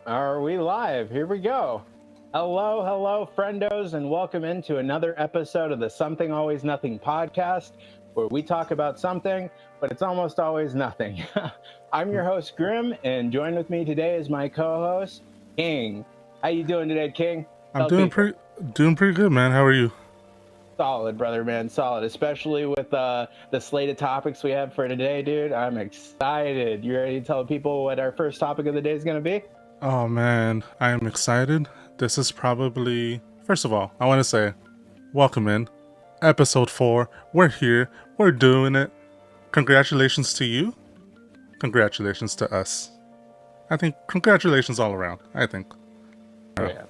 Are we live? Here we go. Hello, friendos, and welcome into another episode of the Something Always Nothing podcast, where we talk about something, but it's almost always nothing. I'm your host, Grim, and joined with me today is my co-host, King. How you doing today, King? I'm doing pretty good, man. How are you? Solid, brother, man. Solid, especially with the slate of topics we have for today, dude. I'm excited. You ready to tell people what our first topic of the day is going to be? Oh, man. I am excited. This is probably... First of all, I want to say, welcome in. Episode 4. We're here. We're doing it. Congratulations to you. Congratulations to us. I think congratulations all around, I think. Yeah.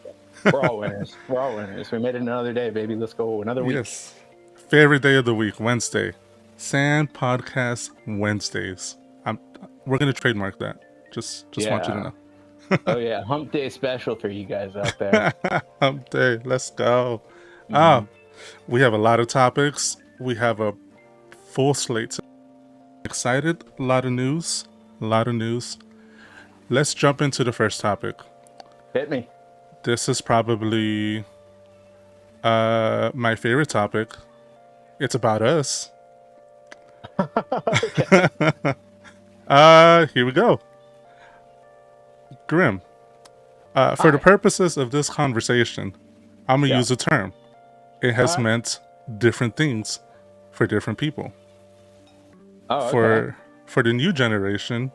We're all winners. We're all winners. We made it another day, baby. Let's go another week. Yes. Favorite day of the week, Wednesday. Sand Podcast Wednesdays. We're going to trademark that. Just want you to know. Oh yeah, hump day special for you guys out there. Hump day, let's go. We have a lot of topics. We have a full slate. Excited, a lot of news. Let's jump into the first topic. Hit me. This is probably my favorite topic. It's about us. Here we go. Grim. For the purposes of this conversation, I'm going to use a term. It has meant different things for different people. Oh, okay. For the new generation,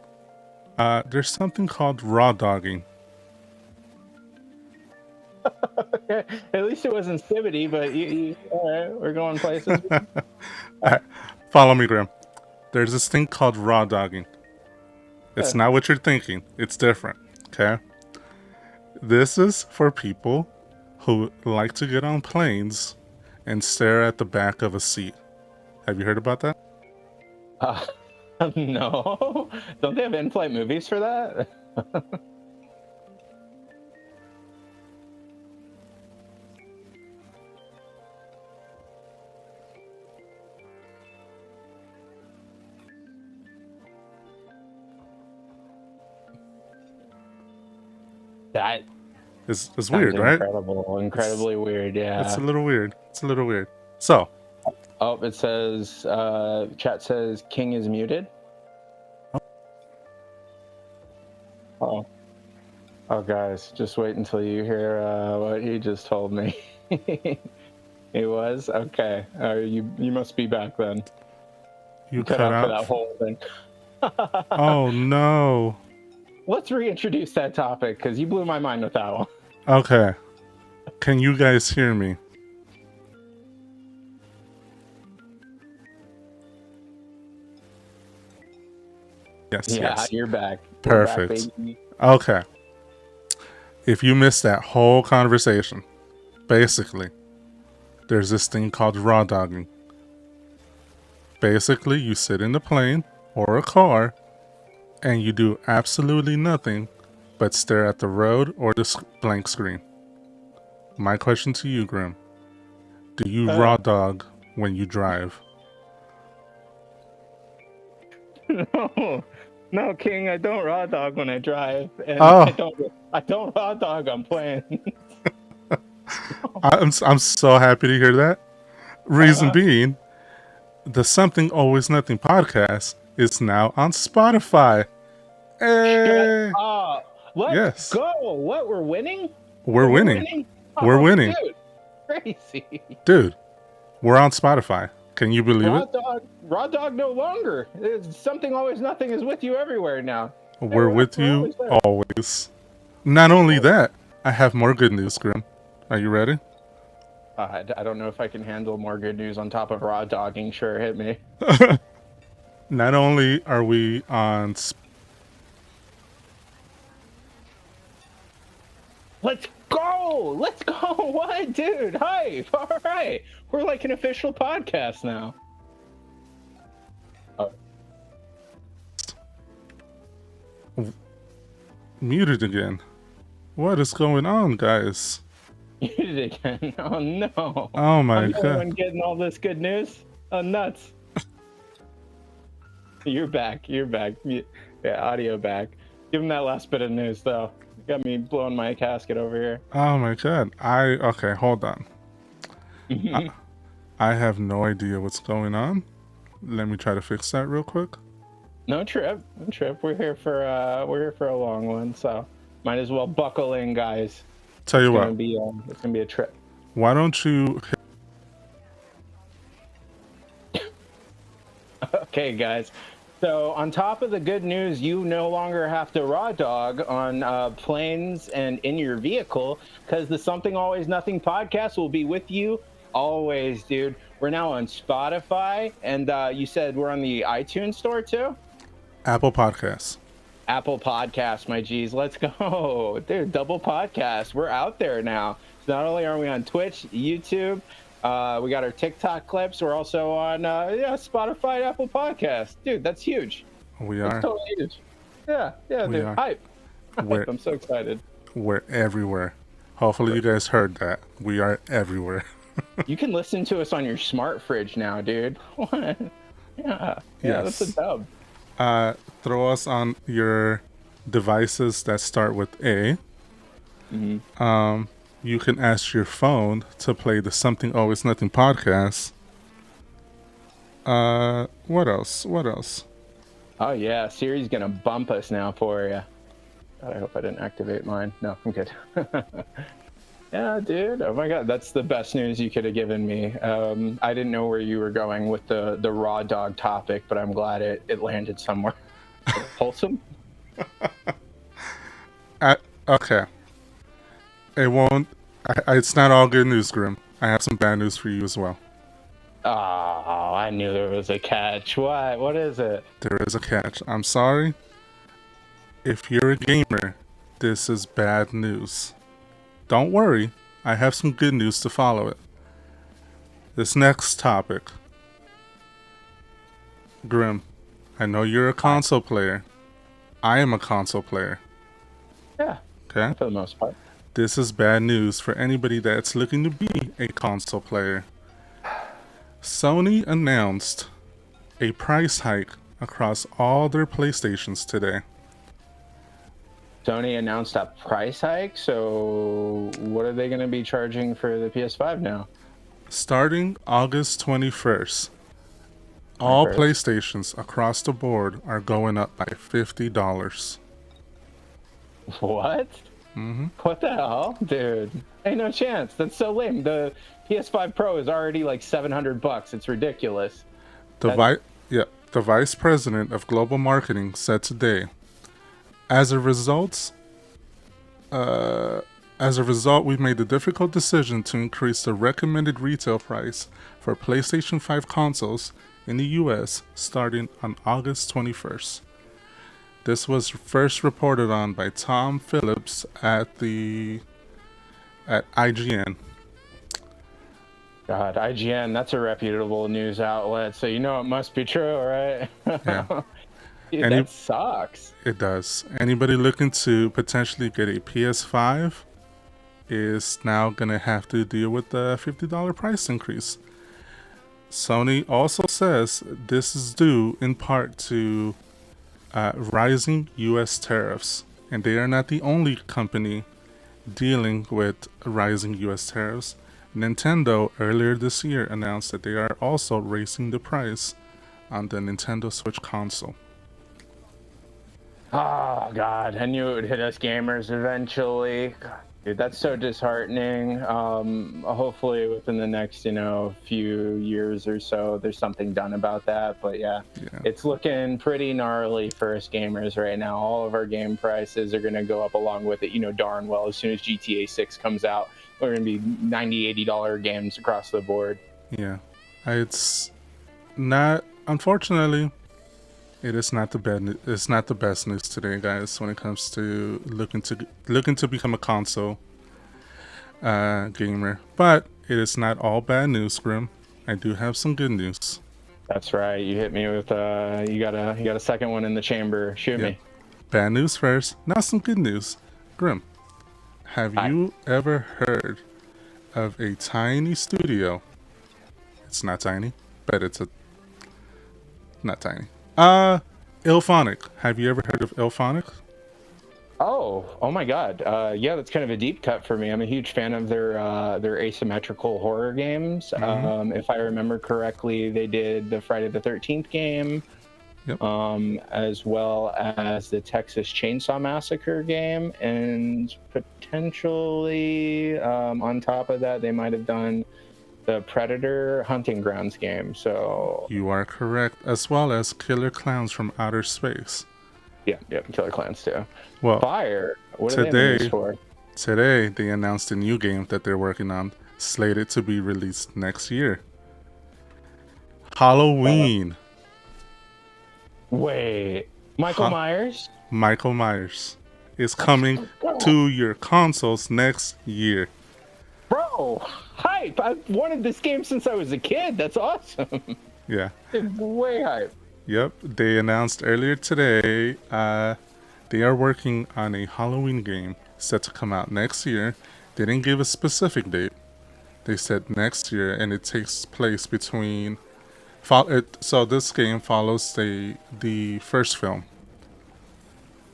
there's something called raw dogging. At least it wasn't Civity, but all right, we're going places. Follow me, Graham. There's this thing called raw dogging. It's not what you're thinking. It's different, okay? This is for people who like to get on planes and stare at the back of a seat. Have you heard about that? No. Don't they have in-flight movies for that? That is weird, right? Incredibly weird, yeah. It's a little weird. So. Oh, it says, chat says King is muted. Oh, guys, just wait until you hear what he just told me. He was? Okay. You must be back then. You cut out for that whole thing. Oh, no. Let's reintroduce that topic, because you blew my mind with that one. Okay. Can you guys hear me? Yes, yes. You're back. Perfect. Okay. If you missed that whole conversation, basically, there's this thing called raw dogging. Basically, you sit in a plane or a car and you do absolutely nothing but stare at the road or the blank screen. My question to you, Grim. Do you raw dog when you drive? No, King, I don't raw dog when I drive. And I don't raw dog on planes. I'm so happy to hear that. Reason being, the Something Always Nothing podcast is now on Spotify. Hey! Let's go! What, we're winning? We're winning. We're winning. Dude, crazy. Dude, we're on Spotify. Can you believe it? Raw dog no longer. Something Always Nothing is with you everywhere now. We're with you always. Not only that, I have more good news, Grim. Are you ready? I don't know if I can handle more good news on top of raw dogging. Sure, hit me. Not only are we on... Let's go! Let's go! What, dude? Hype! All right. We're like an official podcast now. Muted again. What is going on, guys? Muted again? Oh, no. Oh, my God. Everyone getting all this good news? Oh, nuts. You're back. Yeah, audio back. Give him that last bit of news, though. Got me blowing my casket over here. Oh my god. Okay, hold on. I have no idea what's going on. Let me try to fix that real quick. No trip. No trip. We're here for a long one, so might as well buckle in, guys. Tell you what. It's gonna be a trip. Why don't you Okay, guys. So, on top of the good news, you no longer have to raw dog on planes and in your vehicle because the Something Always Nothing podcast will be with you always, dude. We're now on Spotify, and you said we're on the iTunes store too? Apple Podcasts? Apple Podcasts, my G's. Let's go. Dude, double podcast. We're out there now. So, not only are we on Twitch, YouTube, we got our TikTok clips. We're also on Spotify, Apple Podcasts. Dude, that's huge. We That's are. totally huge. Yeah, We dude. are. Hype. We're, I'm so excited. we're everywhere. Hopefully you guys heard that. We are everywhere. You can listen to us on your smart fridge now, dude. What? Yeah, Yes. that's a dub. Throw us on your devices that start with A. You can ask your phone to play the Something Always Nothing podcast. What else? What else? Oh yeah, Siri's gonna bump us now for you. God, I hope I didn't activate mine. No, I'm good. Yeah, dude. Oh my god, that's the best news you could have given me. I didn't know where you were going with the raw dog topic, but I'm glad it landed somewhere wholesome. Okay. It won't. It's not all good news, Grim. I have some bad news for you as well. Oh, I knew there was a catch. What? What is it? There is a catch. I'm sorry. If you're a gamer, this is bad news. Don't worry, I have some good news to follow it. This next topic. Grim, I know you're a console player. I am a console player. Yeah, Okay? for the most part. This is bad news for anybody that's looking to be a console player. Sony announced a price hike across all their PlayStations today. Sony announced a price hike, so what are they going to be charging for the PS5 now? Starting August 21st, all PlayStations across the board are going up by $50. What? Mm-hmm. What the hell, dude? Ain't no chance. That's so lame. The PS5 Pro is already like $700. It's ridiculous. The vice president of global marketing said today, as a result, we've made the difficult decision to increase the recommended retail price for PlayStation 5 consoles in the US starting on August 21st. This was first reported on by Tom Phillips at IGN. God, IGN, that's a reputable news outlet, so you know it must be true, right? Yeah. Dude, that sucks. It does. Anybody looking to potentially get a PS5 is now going to have to deal with the $50 price increase. Sony also says this is due in part to rising U.S. tariffs, and they are not the only company dealing with rising U.S. tariffs. Nintendo earlier this year announced that they are also raising the price on the Nintendo Switch console. Oh god, I knew it would hit us gamers eventually. God, dude, that's so disheartening. Hopefully within the next, few years or so, there's something done about that. But yeah, it's looking pretty gnarly for us gamers right now. All of our game prices are going to go up along with it. You know darn well as soon as GTA 6 comes out, we're going to be $90, $80 games across the board. Yeah, it's not. Unfortunately, it is not the bad. It's not the best news today, guys. When it comes to looking to become a console gamer, but it is not all bad news, Grim. I do have some good news. That's right. You hit me with you got a second one in the chamber. Shoot me. Bad news first. Now some good news, Grim. Have you ever heard of a tiny studio? It's not tiny, but it's not tiny. Illphonic. Have you ever heard of Illphonic? Oh my God. Yeah, that's kind of a deep cut for me. I'm a huge fan of their asymmetrical horror games. Mm-hmm. If I remember correctly, they did the Friday the 13th game, Yep. as well as the Texas Chainsaw Massacre game, and potentially on top of that, they might have done the Predator Hunting Grounds game. So You are correct, as well as Killer Clowns from Outer Space. yeah, Killer Clans too. Well, Fire. What are they in the news today, for? today they announced a new game that they're working on, slated to be released next year. Halloween. Wait, Michael Ha- Myers? Michael Myers is coming to your consoles next year. Bro, hype! I've wanted this game since I was a kid. That's awesome. Yeah. It's way hype. Yep. They announced earlier today they are working on a Halloween game set to come out next year. They didn't give a specific date. They said next year, and it takes place between. So this game follows the first film,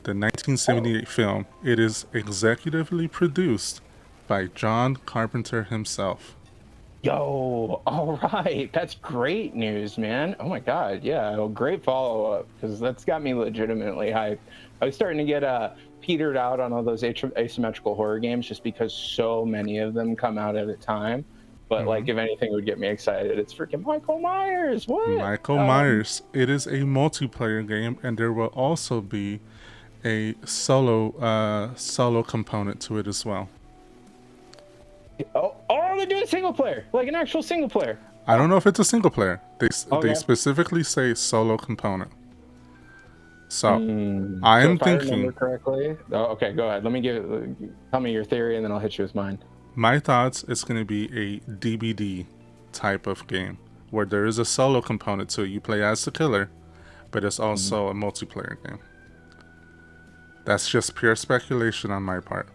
the 1978 film. It is executively produced by John Carpenter himself. Yo, all right. That's great news, man. Oh my God. Yeah, well, great follow up because that's got me legitimately hyped. I was starting to get petered out on all those asymmetrical horror games just because so many of them come out at a time. But like, if anything would get me excited, it's freaking Michael Myers. What? Michael Myers. It is a multiplayer game, and there will also be a solo component to it as well. Oh, they're doing single player, like an actual single player. I don't know if it's a single player. They Okay. specifically say solo component. So I So am if I remember thinking. correctly. Oh, okay, go ahead. Tell me your theory, and then I'll hit you with mine. My thoughts, it's going to be a DBD type of game where there is a solo component to it. You play as the killer, but it's also a multiplayer game. That's just pure speculation on my part.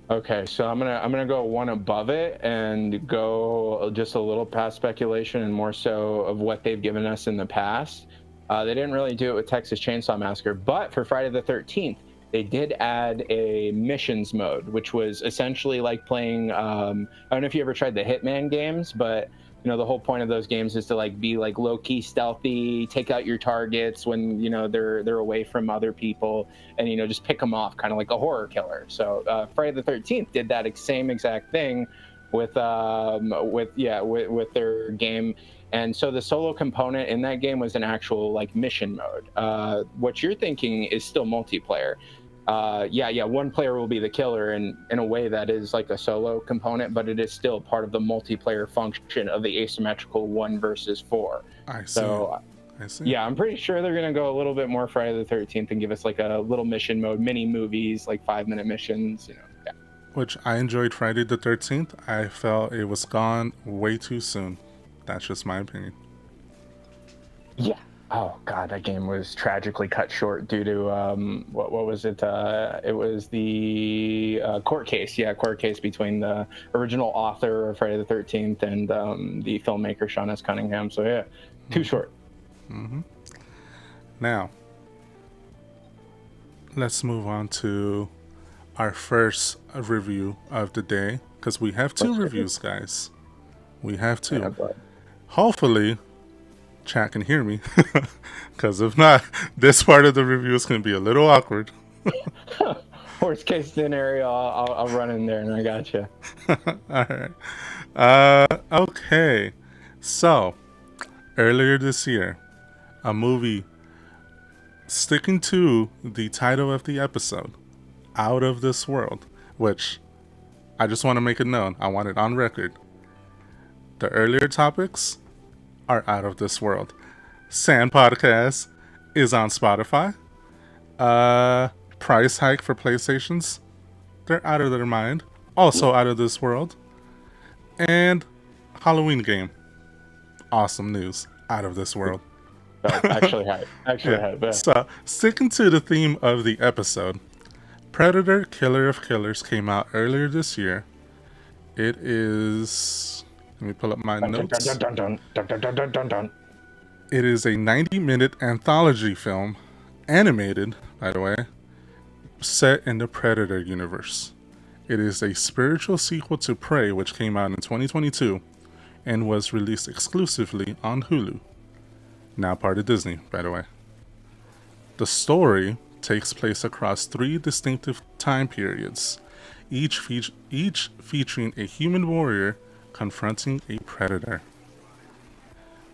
Okay, so I'm gonna go one above it and go just a little past speculation and more so of what they've given us in the past. They didn't really do it with Texas Chainsaw Massacre, but for Friday the 13th, they did add a missions mode, which was essentially like playing. I don't know if you ever tried the Hitman games, but the whole point of those games is to like be like low key stealthy, take out your targets when they're away from other people, and just pick them off, kind of like a horror killer. So Friday the 13th did that same exact thing with their game. And so the solo component in that game was an actual like mission mode. What you're thinking is still multiplayer. One player will be the killer, and in a way that is like a solo component, but it is still part of the multiplayer function of the asymmetrical 1 versus 4. I see. So I see. yeah, I'm pretty sure they're gonna go a little bit more Friday the 13th and give us like a little mission mode, mini movies, like 5-minute missions. Yeah. Which I enjoyed Friday the 13th. I felt it was gone way too soon. That's just my opinion. Yeah. Oh God, that game was tragically cut short due to what was it? It was the court case. Yeah, court case between the original author of Friday the 13th and the filmmaker Sean S. Cunningham. So yeah, too short. Mm-hmm. Now, let's move on to our first review of the day, because we have two reviews, guys. We have two. Yeah, Hopefully, chat can hear me, because if not, this part of the review is going to be a little awkward. Worst case scenario, I'll run in there and I got you. All right. Okay. So, earlier this year, a movie sticking to the title of the episode, Out of This World, which I just want to make it known. I want it on record. The earlier topics are out of this world. Sand Podcast is on Spotify. Price hike for PlayStations. They're out of their mind. Also out of this world. And Halloween game. Awesome news. Out of this world. Actually hype. Yeah. So, sticking to the theme of the episode, Predator Killer of Killers came out earlier this year. It is... Let me pull up my notes. It is a 90-minute anthology film, animated, by the way, set in the Predator universe. It is a spiritual sequel to Prey, which came out in 2022 and was released exclusively on Hulu. Now part of Disney, by the way. The story takes place across 3 distinctive time periods, each featuring a human warrior confronting a predator.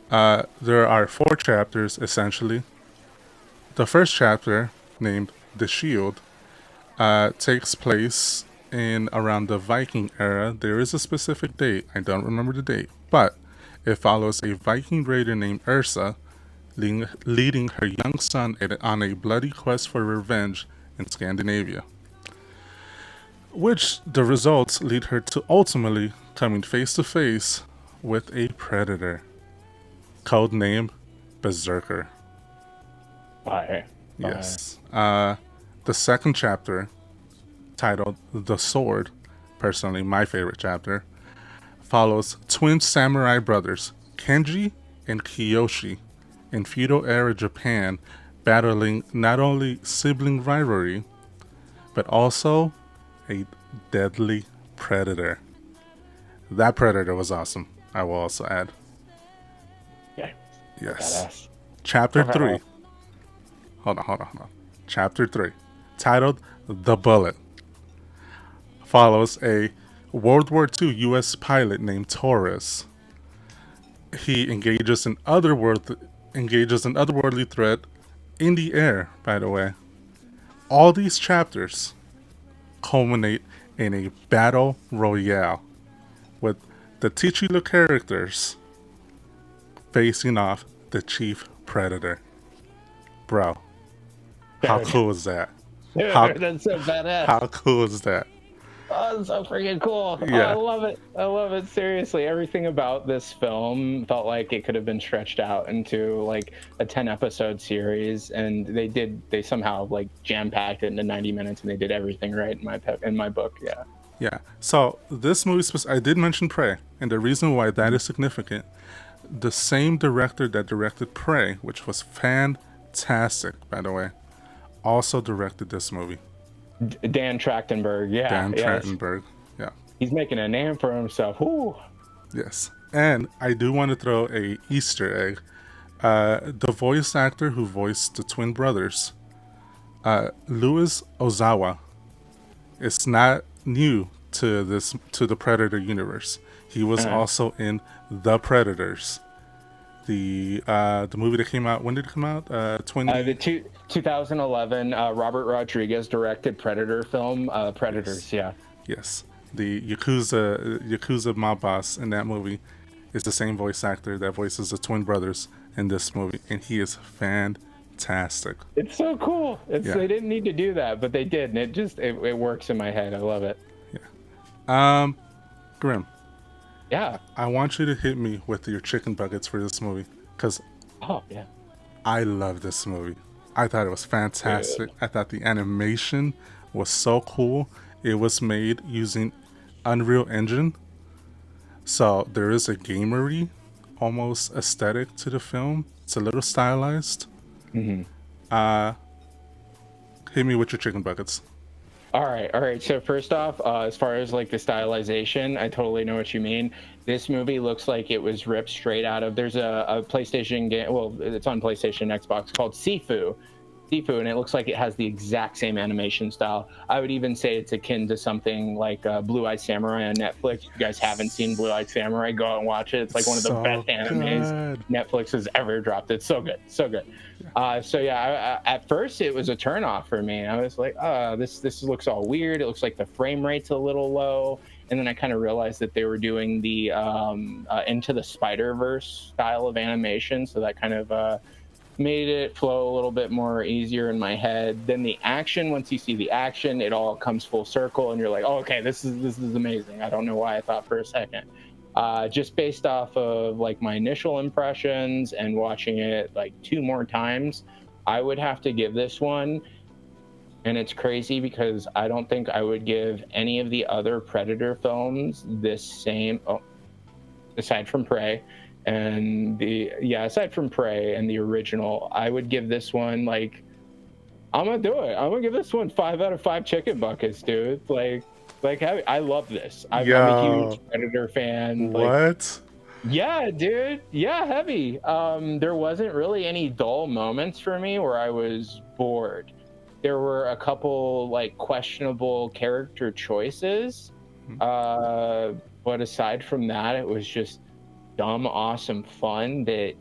There are 4 chapters, essentially. The first chapter, named The Shield, takes place in around the Viking era. There is a specific date, I don't remember the date, but it follows a Viking raider named Ursa leading her young son on a bloody quest for revenge in Scandinavia, which the results lead her to ultimately coming face to face with a predator, codenamed Berserker. Fire. Yes. The second chapter, titled The Sword, personally my favorite chapter, follows twin samurai brothers, Kenji and Kiyoshi, in feudal era Japan, battling not only sibling rivalry, but also a deadly predator. That predator was awesome, I will also add. Yeah. Yes. Badass. Chapter 3. Hold on. Chapter 3, titled The Bullet, follows a World War II U.S. pilot named Torres. He engages an otherworldly threat in the air, by the way. All these chapters culminate in a battle royale with the titular characters facing off the chief predator. Bro, how cool is that? That's so badass. How cool is that? Oh, that's so freaking cool. Yeah. Oh, I love it. Seriously, everything about this film felt like it could have been stretched out into like a 10-episode series, and they somehow like jam-packed it into 90 minutes, and they did everything right in my book. Yeah. Yeah. So this movie, I did mention Prey, and the reason why that is significant, the same director that directed Prey, which was fantastic, by the way, also directed this movie. Dan Trachtenberg. Yeah. Dan Trachtenberg. Yeah. He's making a name for himself. Woo. Yes. And I do want to throw a Easter egg. The voice actor who voiced the twin brothers, Louis Ozawa, is not new to the Predator universe. He was also in The Predators, the movie that came out. When did it come out? 2011. Robert Rodriguez directed Predator film. Predators. Yes. Yes. The Yakuza mob boss in that movie is the same voice actor that voices the twin brothers in this movie, and he is fantastic. It's so cool. They didn't need to do that, but they did, and it works in my head. I love it. Yeah. Grim. Yeah. I want you to hit me with your chicken buckets for this movie, because I love this movie. I thought it was fantastic. I thought the animation was so cool. It was made using Unreal Engine, so there is a gamery almost aesthetic to the film. It's a little stylized. Hit me with your chicken buckets. All right. So first off, as far as like the stylization, I totally know what you mean. This movie looks like it was ripped straight out of. There's a PlayStation game. Well, it's on PlayStation and Xbox called Sifu, and it looks like it has the exact same animation style. I would even say it's akin to something like Blue Eye Samurai on Netflix. If you guys haven't seen Blue Eye Samurai, go out and watch it. It's like one of the best animes Netflix has ever dropped. It's so good. At first it was a turnoff for me. I was like, this looks all weird. It looks like the frame rate's a little low. And then I kind of realized that they were doing the Into the Spider-Verse style of animation. So that kind of made it flow a little bit more easier in my head. Then the action, once you see the action, it all comes full circle and you're like, oh, okay, this is amazing. I don't know why I thought for a second. Just based off of like my initial impressions and watching it like 2 more times, I would have to give this one. And it's crazy because I don't think I would give any of the other Predator films this same, aside from Prey and the original, I would give this one like I'm gonna do it. I'm gonna give this one 5 out of 5 chicken buckets, dude. I love this. I'm a huge Yo, Predator fan. Like, what? yeah, dude. Yeah, heavy. There wasn't really any dull moments for me where I was bored. There were a couple like questionable character choices. Uh, but aside from that, it was just dumb, awesome fun that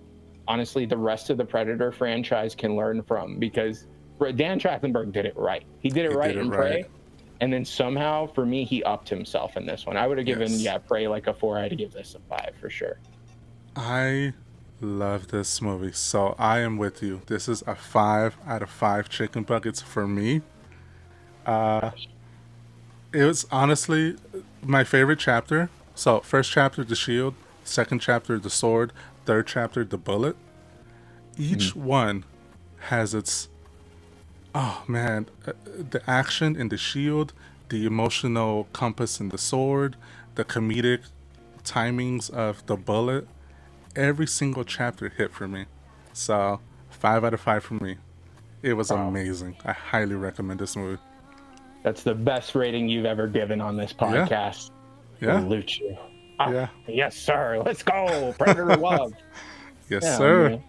honestly the rest of the Predator franchise can learn from because Dan Trachtenberg did it right. He did it He did right it in right. Prey. And then somehow, for me, he upped himself in this one. I would have given, Yes. yeah, Prey like a 4. I had to give this a 5 for sure. I love this movie, so I am with you. This is a 5 out of 5 chicken buckets for me. It was honestly my favorite chapter. So, first chapter, the shield. Second chapter, the sword. Third chapter, the bullet. Each one has its, oh man, the action in the shield, the emotional compass in the sword, the comedic timings of the bullet. Every single chapter hit for me. So, 5 out of 5 for me. It was Wow. amazing. I highly recommend this movie. That's the best rating you've ever given on this Yeah, podcast. yeah, Salute you. Ah, yeah. yes, sir. Let's go. Predator love. Yes, Yeah, sir. man.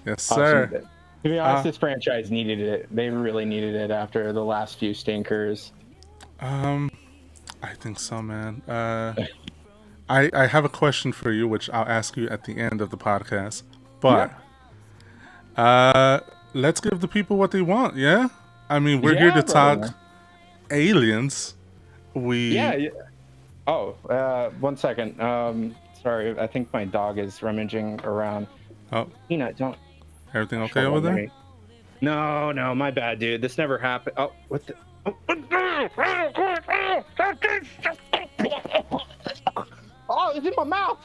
Yes, Awesome. sir. To be honest, Uh, this franchise needed it. They really needed it after the last few stinkers. um, I think so, man. I have a question for you, which I'll ask you at the end of the podcast. But Yeah. uh, let's give the people what they want. Yeah, I mean, we're here Yeah, to brother. talk aliens. Yeah. We Yeah. Oh, 1 second. Sorry. I think my dog is rummaging around. oh, Peanut, don't. everything Gosh, okay hold over on. Let there? me. No, no, my bad, dude. This never happened. Oh, what the? Oh, it's in my mouth.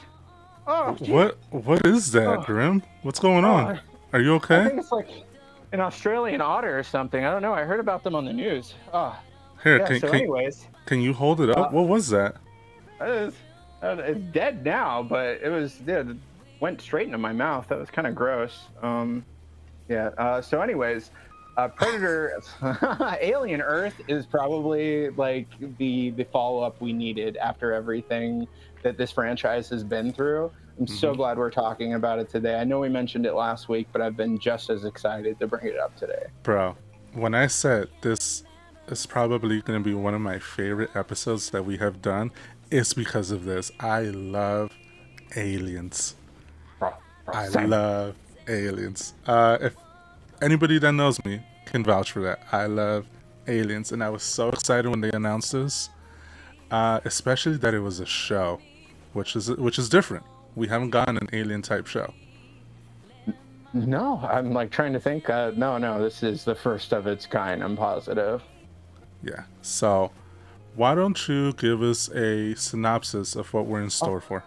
Oh, jeez. What is that, Oh, Grim? What's going on? oh, Are you I okay? think it's like an Australian otter or something. I don't know. I heard about them on the news. Oh, Here, yeah. So, anyways, can you hold it up? uh, What was that? it's, it's dead now, but it went straight into my mouth. That was kind of gross. Yeah. So, anyways, Predator, Alien Earth is probably like the follow up we needed after everything that this franchise has been through. I'm so glad we're talking about it today. I know we mentioned it last week, but I've been just as excited to bring it up today. Bro, when I said this is probably going to be one of my favorite episodes that we have done, it's because of this. I love aliens. I Same. love aliens. If anybody that knows me can vouch for that, I love aliens, and I was so excited when they announced this, especially that it was a show, which is different. We haven't gotten an alien type show. No, I'm like trying to think. No, this is the first of its kind. I'm positive. Yeah. So, why don't you give us a synopsis of what we're in Oh, store for?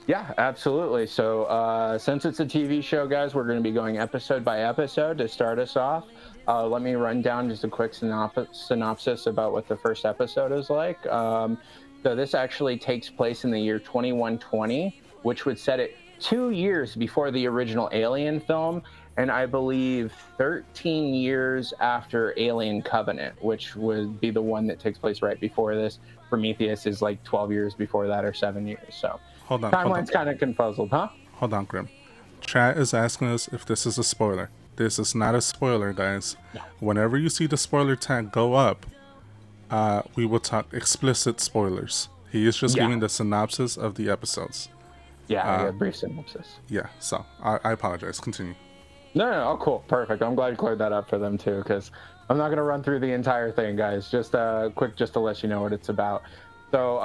yeah, absolutely. So, since it's a TV show, guys, we're going to be going episode by episode to start us off. Let me run down just a quick synopsis about what the first episode is like. So, this actually takes place in the year 2120, which would set it 2 years before the original Alien film, and I believe 13 years after Alien Covenant, which would be the one that takes place right before this. Prometheus is like 12 years before that or 7 years. So, Hold on, hold on, timeline's kind of confuzzled, huh? hold on, Grim. Chat is asking us if this is a spoiler. This is not a spoiler, guys. No. Whenever you see the spoiler tag go up, we will talk explicit spoilers. He is just Yeah. giving the synopsis of the episodes. Yeah, a brief synopsis. Yeah, so I apologize. Continue. No. Oh, cool. Perfect. I'm glad you cleared that up for them too, because I'm not going to run through the entire thing, guys. Just quick, just to let you know what it's about. So,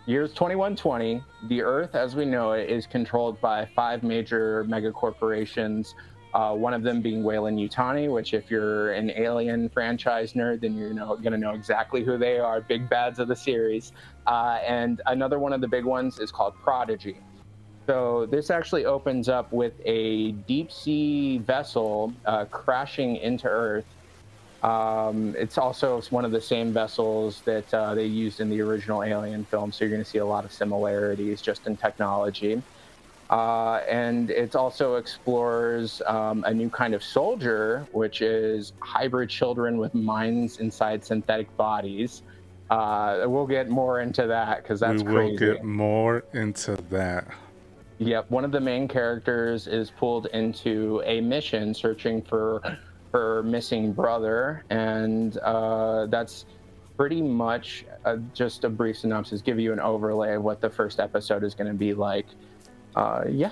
years 2120, the Earth as we know it is controlled by 5 major mega corporations. One of them being Weyland Yutani, which, if you're an Alien franchise nerd, then you're going to know exactly who they are, big bads of the series. And another one of the big ones is called Prodigy. So this actually opens up with a deep sea vessel crashing into Earth. It's also one of the same vessels that they used in the original Alien film, so you're going to see a lot of similarities just in technology. And it also explores a new kind of soldier, which is hybrid children with minds inside synthetic bodies. We'll get more into that because We that's will crazy. get more into that. Yep, one of the main characters is pulled into a mission searching for her missing brother, and that's pretty much just a brief synopsis, give you an overlay of what the first episode is going to be like. Yeah,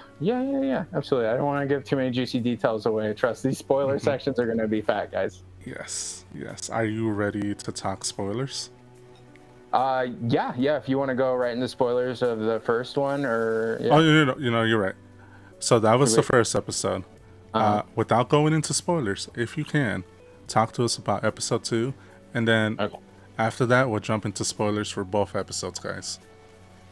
absolutely. I don't want to give too many juicy details away. Trust, these spoiler sections are going to be fat, guys. Yes. Are you ready to talk spoilers? Yeah. If you want to go right into spoilers of the first one, or yeah. Oh, you're right. So that was the first episode. Without going into spoilers, if you can, talk to us about episode 2, and then after that, we'll jump into spoilers for both episodes, guys.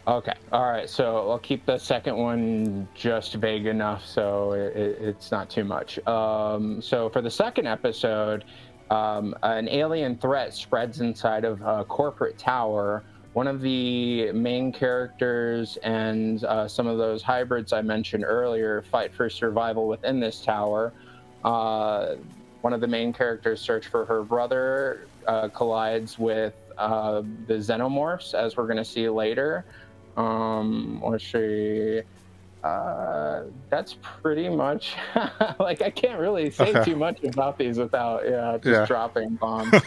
Okay. All right. So I'll keep the second one just vague enough so it's not too much. So for the second episode, an alien threat spreads inside of a corporate tower. One of the main characters and some of those hybrids I mentioned earlier fight for survival within this tower. One of the main characters search for her brother, collides with the xenomorphs, as we're going to see later. Let's see. That's pretty much like I can't really say too much about these without dropping bombs.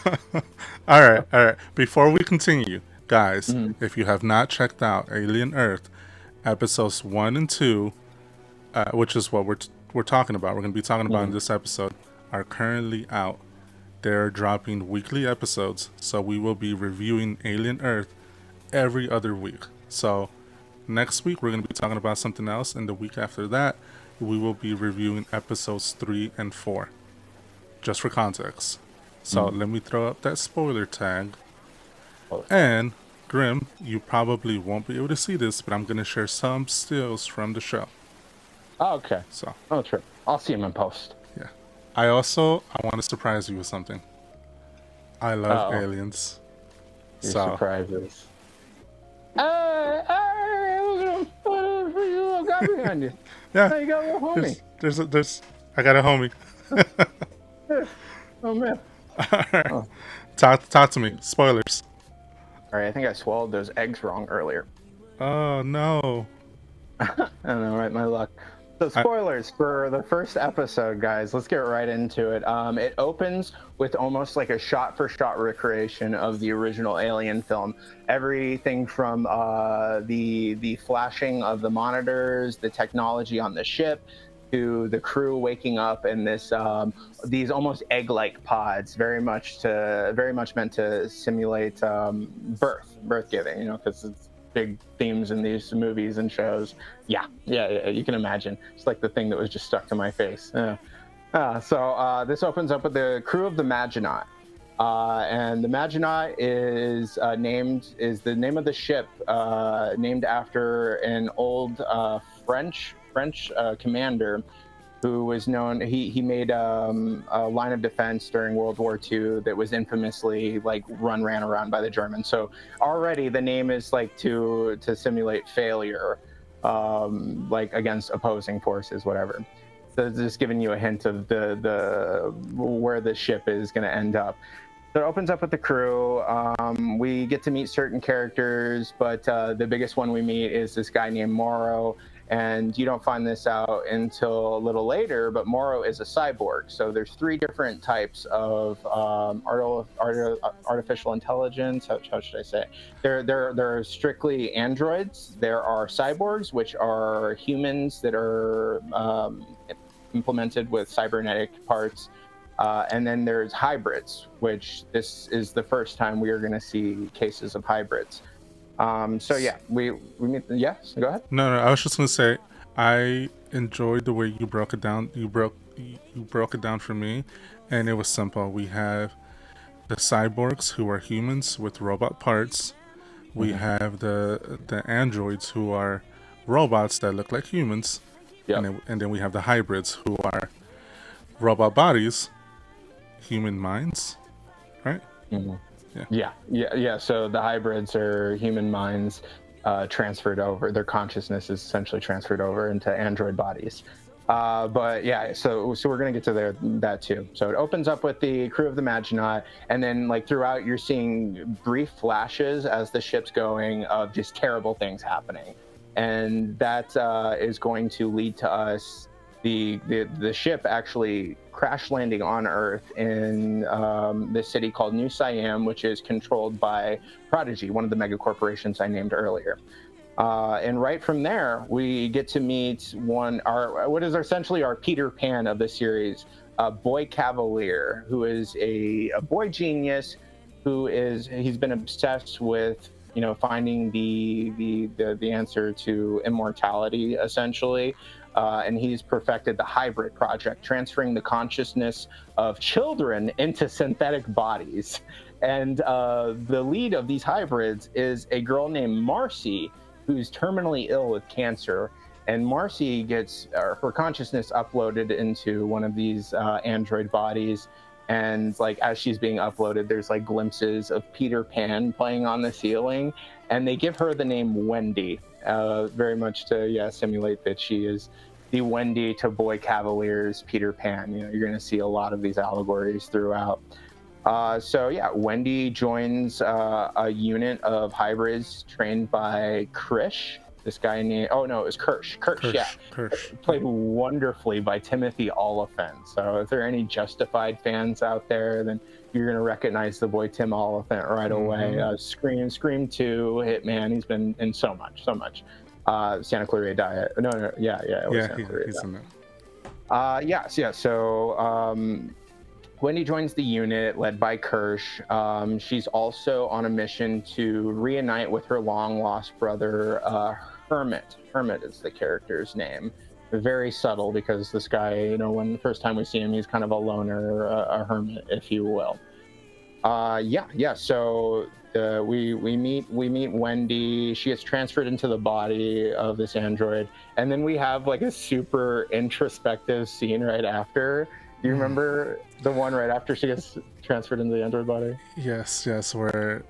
All right. Before we continue, guys, if you have not checked out Alien Earth episodes 1 and 2, which is what we're talking about, we're going to be talking about in this episode, are currently out. They're dropping weekly episodes, so we will be reviewing Alien Earth every other week. So next week we're going to be talking about something else, and the week after that we will be reviewing episodes 3 and 4, just for context. So let me throw up that spoiler tag. And Grim, you probably won't be able to see this, but I'm going to share some stills from the show. Oh, okay. So true. I'll see him in post. Yeah. I want to surprise you with something. I love aliens. Your surprises. Little guy behind you. Yeah. Hey, you got a little homie. There's I got a homie. Oh man. All right. Talk to me. Spoilers. All right, I think I swallowed those eggs wrong earlier. Oh no. I don't know, right? My luck. So spoilers for the first episode, guys. Let's get right into it. It opens with almost like a shot-for-shot recreation of the original Alien film. Everything from the flashing of the monitors, the technology on the ship, to the crew waking up in these almost egg-like pods, very much meant to simulate birth giving. Because it's big themes in these movies and shows. Yeah, you can imagine. It's like the thing that was just stuck to my face. So this opens up with the crew of the Maginot. And the Maginot is the name of the ship, named after an old French commander who was known. He made a line of defense during World War II that was infamously ran around by the Germans. So already the name is to simulate failure, against opposing forces, whatever. So just giving you a hint of the where the ship is going to end up. So it opens up with the crew. We get to meet certain characters, but the biggest one we meet is this guy named Morrow. And you don't find this out until a little later, but Morrow is a cyborg. So there's 3 different types of artificial intelligence. How should I say? They're strictly androids. There are cyborgs, which are humans that are implemented with cybernetic parts. And then there's hybrids, which this is the first time we are going to see cases of hybrids. So yeah, we meet. Yes, go ahead. No, I was just gonna say I enjoyed the way you broke it down. You broke it down for me, and it was simple. We have the cyborgs who are humans with robot parts. We have the androids who are robots that look like humans. And then we have the hybrids who are robot bodies, human minds, right? Yeah. So the hybrids are human minds. transferred over. Their consciousness is essentially transferred over into android bodies. But yeah, so we're gonna get to that too. So it opens up with the crew of the Maginot, and then like throughout, you're seeing brief flashes as the ship's going of just terrible things happening, and that is going to lead to us the ship actually crash landing on Earth in this city called New Siam, which is controlled by Prodigy, one of the mega corporations I named earlier. And right from there, we get to meet what is essentially our Peter Pan of the series, Boy Cavalier, who is a boy genius he's been obsessed with finding the answer to immortality, essentially. And he's perfected the hybrid project, transferring the consciousness of children into synthetic bodies. And the lead of these hybrids is a girl named Marcy, who's terminally ill with cancer. And Marcy gets her consciousness uploaded into one of these android bodies. And like as she's being uploaded, there's like glimpses of Peter Pan playing on the ceiling. And they give her the name Wendy, very much to simulate that she is the Wendy to Boy Cavalier's Peter Pan. You're going to see a lot of these allegories throughout. Wendy joins a unit of hybrids trained by Krish. This guy named it was Kirsch. Kirsch. Played wonderfully by Timothy Oliphant. So if there are any Justified fans out there, then you're gonna recognize the boy Tim Oliphant right away. Scream 2, Hitman. He's been in so much. Santa Clarita Diet. No, it was Santa Clarita. He's in there. So Wendy joins the unit led by Kirsch. She's also on a mission to reunite with her long-lost brother, Hermit. Hermit is the character's name. Very subtle because this guy, when the first time we see him, he's kind of a loner, a hermit, if you will. So we meet Wendy. She gets transferred into the body of this android, and then we have like a super introspective scene right after. Do you remember the one right after she gets transferred into the android body? Yes, where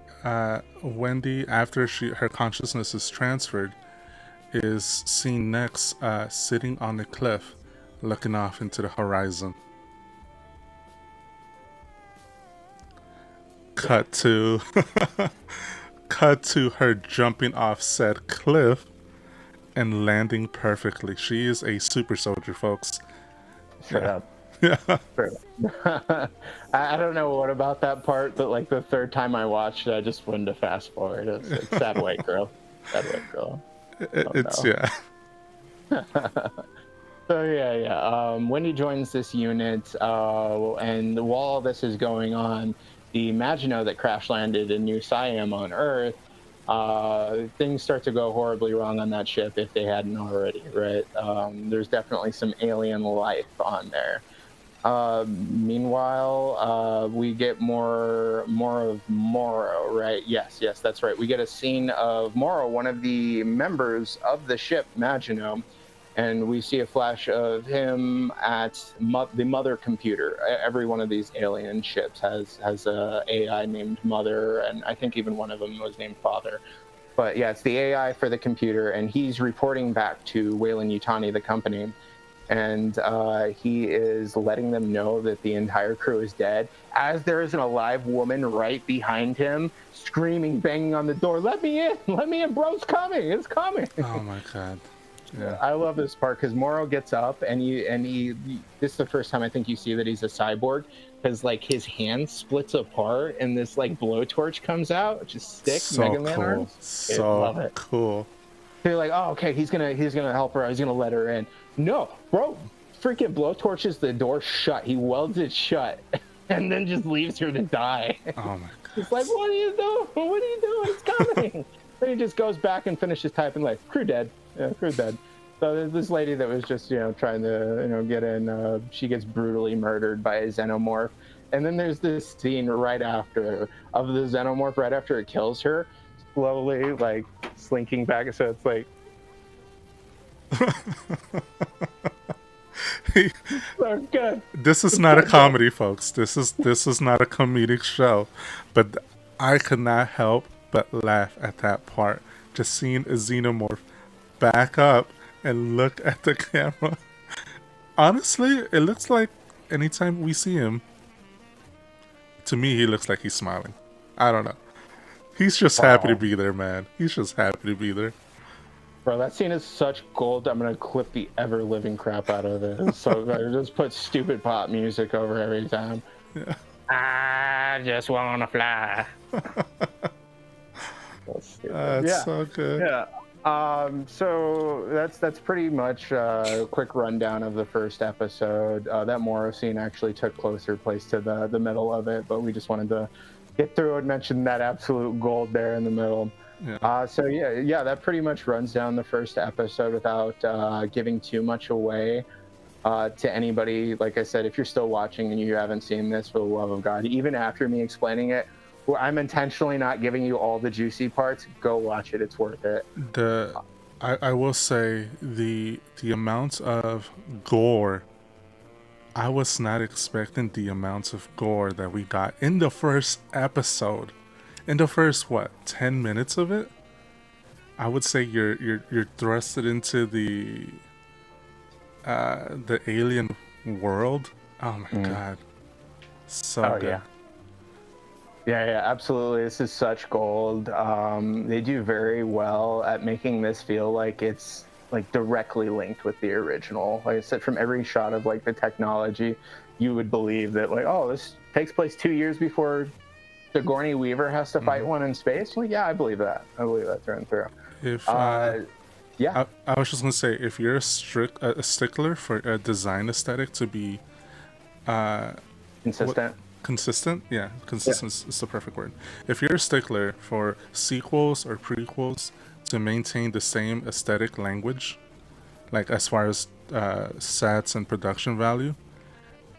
Wendy, after her consciousness is transferred, is seen next sitting on the cliff, looking off into the horizon. Cut to her jumping off said cliff and landing perfectly. She is a super soldier, folks. Straight up. I don't know what about that part, but like the third time I watched it, I just wanted to fast forward. It's sad white girl. Wendy joins this unit, and while all this is going on, the Maginot that crash landed in New Siam on Earth, things start to go horribly wrong on that ship if they hadn't already, right? There's definitely some alien life on there. Meanwhile, we get more of Morrow, right? Yes, that's right. We get a scene of Morrow, one of the members of the ship Maginot, and we see a flash of him at the Mother computer. Every one of these alien ships has a AI named Mother, and I think even one of them was named Father. But yeah, it's the AI for the computer, and he's reporting back to Weyland-Yutani, the company. And he is letting them know that the entire crew is dead, as there is an alive woman right behind him, screaming, banging on the door, let me in, bro's coming, it's coming. Oh my god. Yeah. I love this part because Morrow gets up and he this is the first time I think you see that he's a cyborg, because like his hand splits apart and this like blowtorch comes out, which is stick Mega Man arms. So cool. They're like, oh, okay, he's gonna help her. He's gonna let her in. No, bro, freaking blowtorches the door shut. He welds it shut, and then just leaves her to die. Oh my god! He's like, what are you doing? What are you doing? It's coming. Then he just goes back and finishes typing like, crew dead. Yeah, crew dead. So there's this lady that was just trying to get in. She gets brutally murdered by a xenomorph, and then there's this scene right after of the xenomorph right after it kills her, slowly like slinking back. So it's like. So good. This is not a comedy, folks. This is not a comedic show, but I could not help but laugh at that part just seeing a xenomorph back up and look at the camera. Honestly, it looks like anytime we see him, to me, he looks like he's smiling. I don't know. He's just happy to be there, man. He's just happy to be there. Bro, that scene is such gold. I'm gonna clip the ever living crap out of it. So I just put stupid pop music over every time. Yeah. I just wanna fly. That's so good. Yeah. So that's pretty much a quick rundown of the first episode. That Moro scene actually took closer place to the middle of it, but we just wanted to get through and mention that absolute gold there in the middle. Yeah. So that pretty much runs down the first episode without giving too much away to anybody. Like I said, if you're still watching and you haven't seen this, for the love of God, even after me explaining it, I'm intentionally not giving you all the juicy parts. Go watch it; it's worth it. I will say the amount of gore. I was not expecting the amounts of gore that we got in the first episode. In the first 10 minutes of it, I would say you're thrusted into the alien world. Oh my god, so good. Yeah, absolutely. This is such gold. They do very well at making this feel like it's like directly linked with the original. Like I said, from every shot of like the technology, you would believe that like, oh, this takes place 2 years before Sigourney Weaver has to fight one in space. Well, yeah, I believe that. I believe that through and through. If I was just gonna say, if you're a stickler for a design aesthetic to be consistent, is the perfect word. If you're a stickler for sequels or prequels to maintain the same aesthetic language, like as far as sets and production value,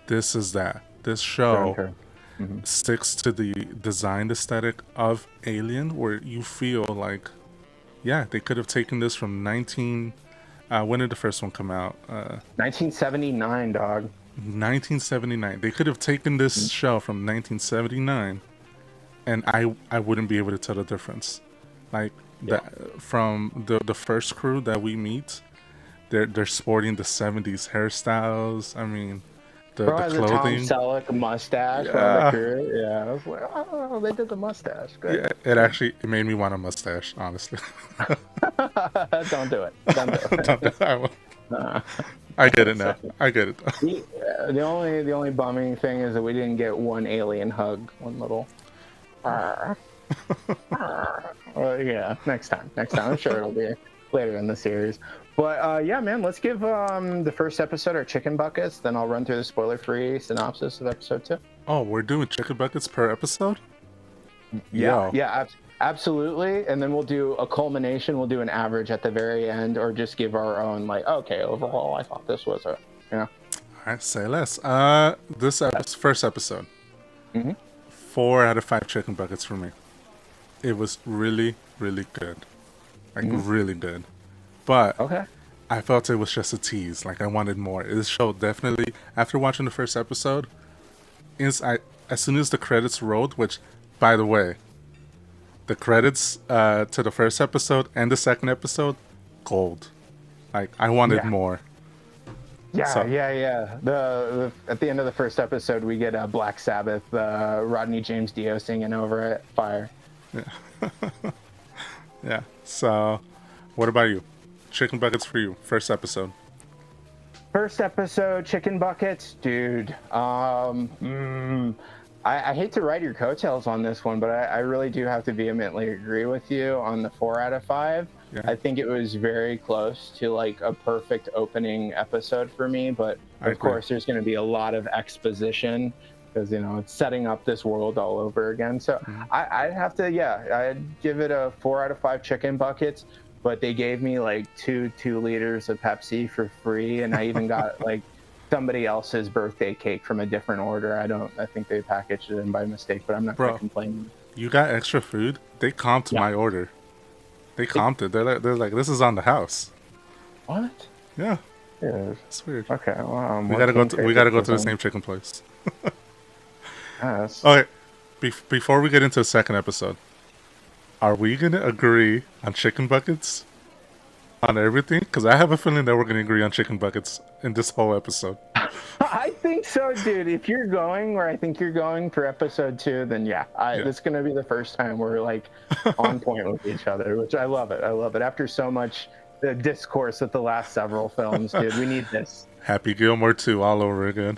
this is that. This show sticks to the design aesthetic of Alien, where you feel like, yeah, they could have taken this from when did the first one come out? 1979, dog. 1979. They could have taken this show from 1979, and I wouldn't be able to tell the difference. Like from the first crew that we meet, they're sporting the 70s hairstyles. I mean, the clothing. Tom Selleck mustache. I was like, oh, they did the mustache. Good. Yeah, it made me want a mustache, honestly. Don't do it. Don't do it. I get it now. I get it. The only bumming thing is that we didn't get one alien hug, one little. Well, yeah, next time. I'm sure it'll be later in the series. But yeah, man, let's give the first episode our chicken buckets. Then I'll run through the spoiler-free synopsis of episode 2. Oh, we're doing chicken buckets per episode? Yeah, absolutely. And then we'll do a culmination. We'll do an average at the very end, or just give our own, like, okay, overall, I thought this was All right, say less. This first episode, 4 out of 5 chicken buckets for me. It was really, really good. Like, really good. But I felt it was just a tease. Like, I wanted more. This show definitely, after watching the first episode, as soon as the credits rolled, which, by the way, the credits to the first episode and the second episode, gold. Like, I wanted more. Yeah. At the end of the first episode, we get a Black Sabbath, Rodney James Dio singing over it. Fire. Yeah. Yeah. So, what about you? Chicken buckets for you. First episode. First episode, chicken buckets, dude. I hate to ride your coattails on this one, but I really do have to vehemently agree with you on the 4 out of 5. Yeah. I think it was very close to like a perfect opening episode for me, but of course there's going to be a lot of exposition because, it's setting up this world all over again. So I'd have to, I'd give it a 4 out of 5 chicken buckets, but they gave me like 2 liters of Pepsi for free. And I even got like somebody else's birthday cake from a different order. I think they packaged it in by mistake, but I'm not going to complain. You got extra food? They comped my order. They comped it. They're like, this is on the house. What? Yeah. Yeah. It's weird. Okay. Well, we gotta go to the same chicken place. Yes. Okay. Before we get into the second episode, Are we gonna agree on chicken buckets on everything? Because I have a feeling that we're gonna agree on chicken buckets in this whole episode. I think so, dude. If you're going where I think you're going for episode 2, then yeah, this is gonna be the first time we're like on point with each other, which I love it. I love it. After so much discourse with the last several films, dude, we need this. Happy Gilmore 2 all over again.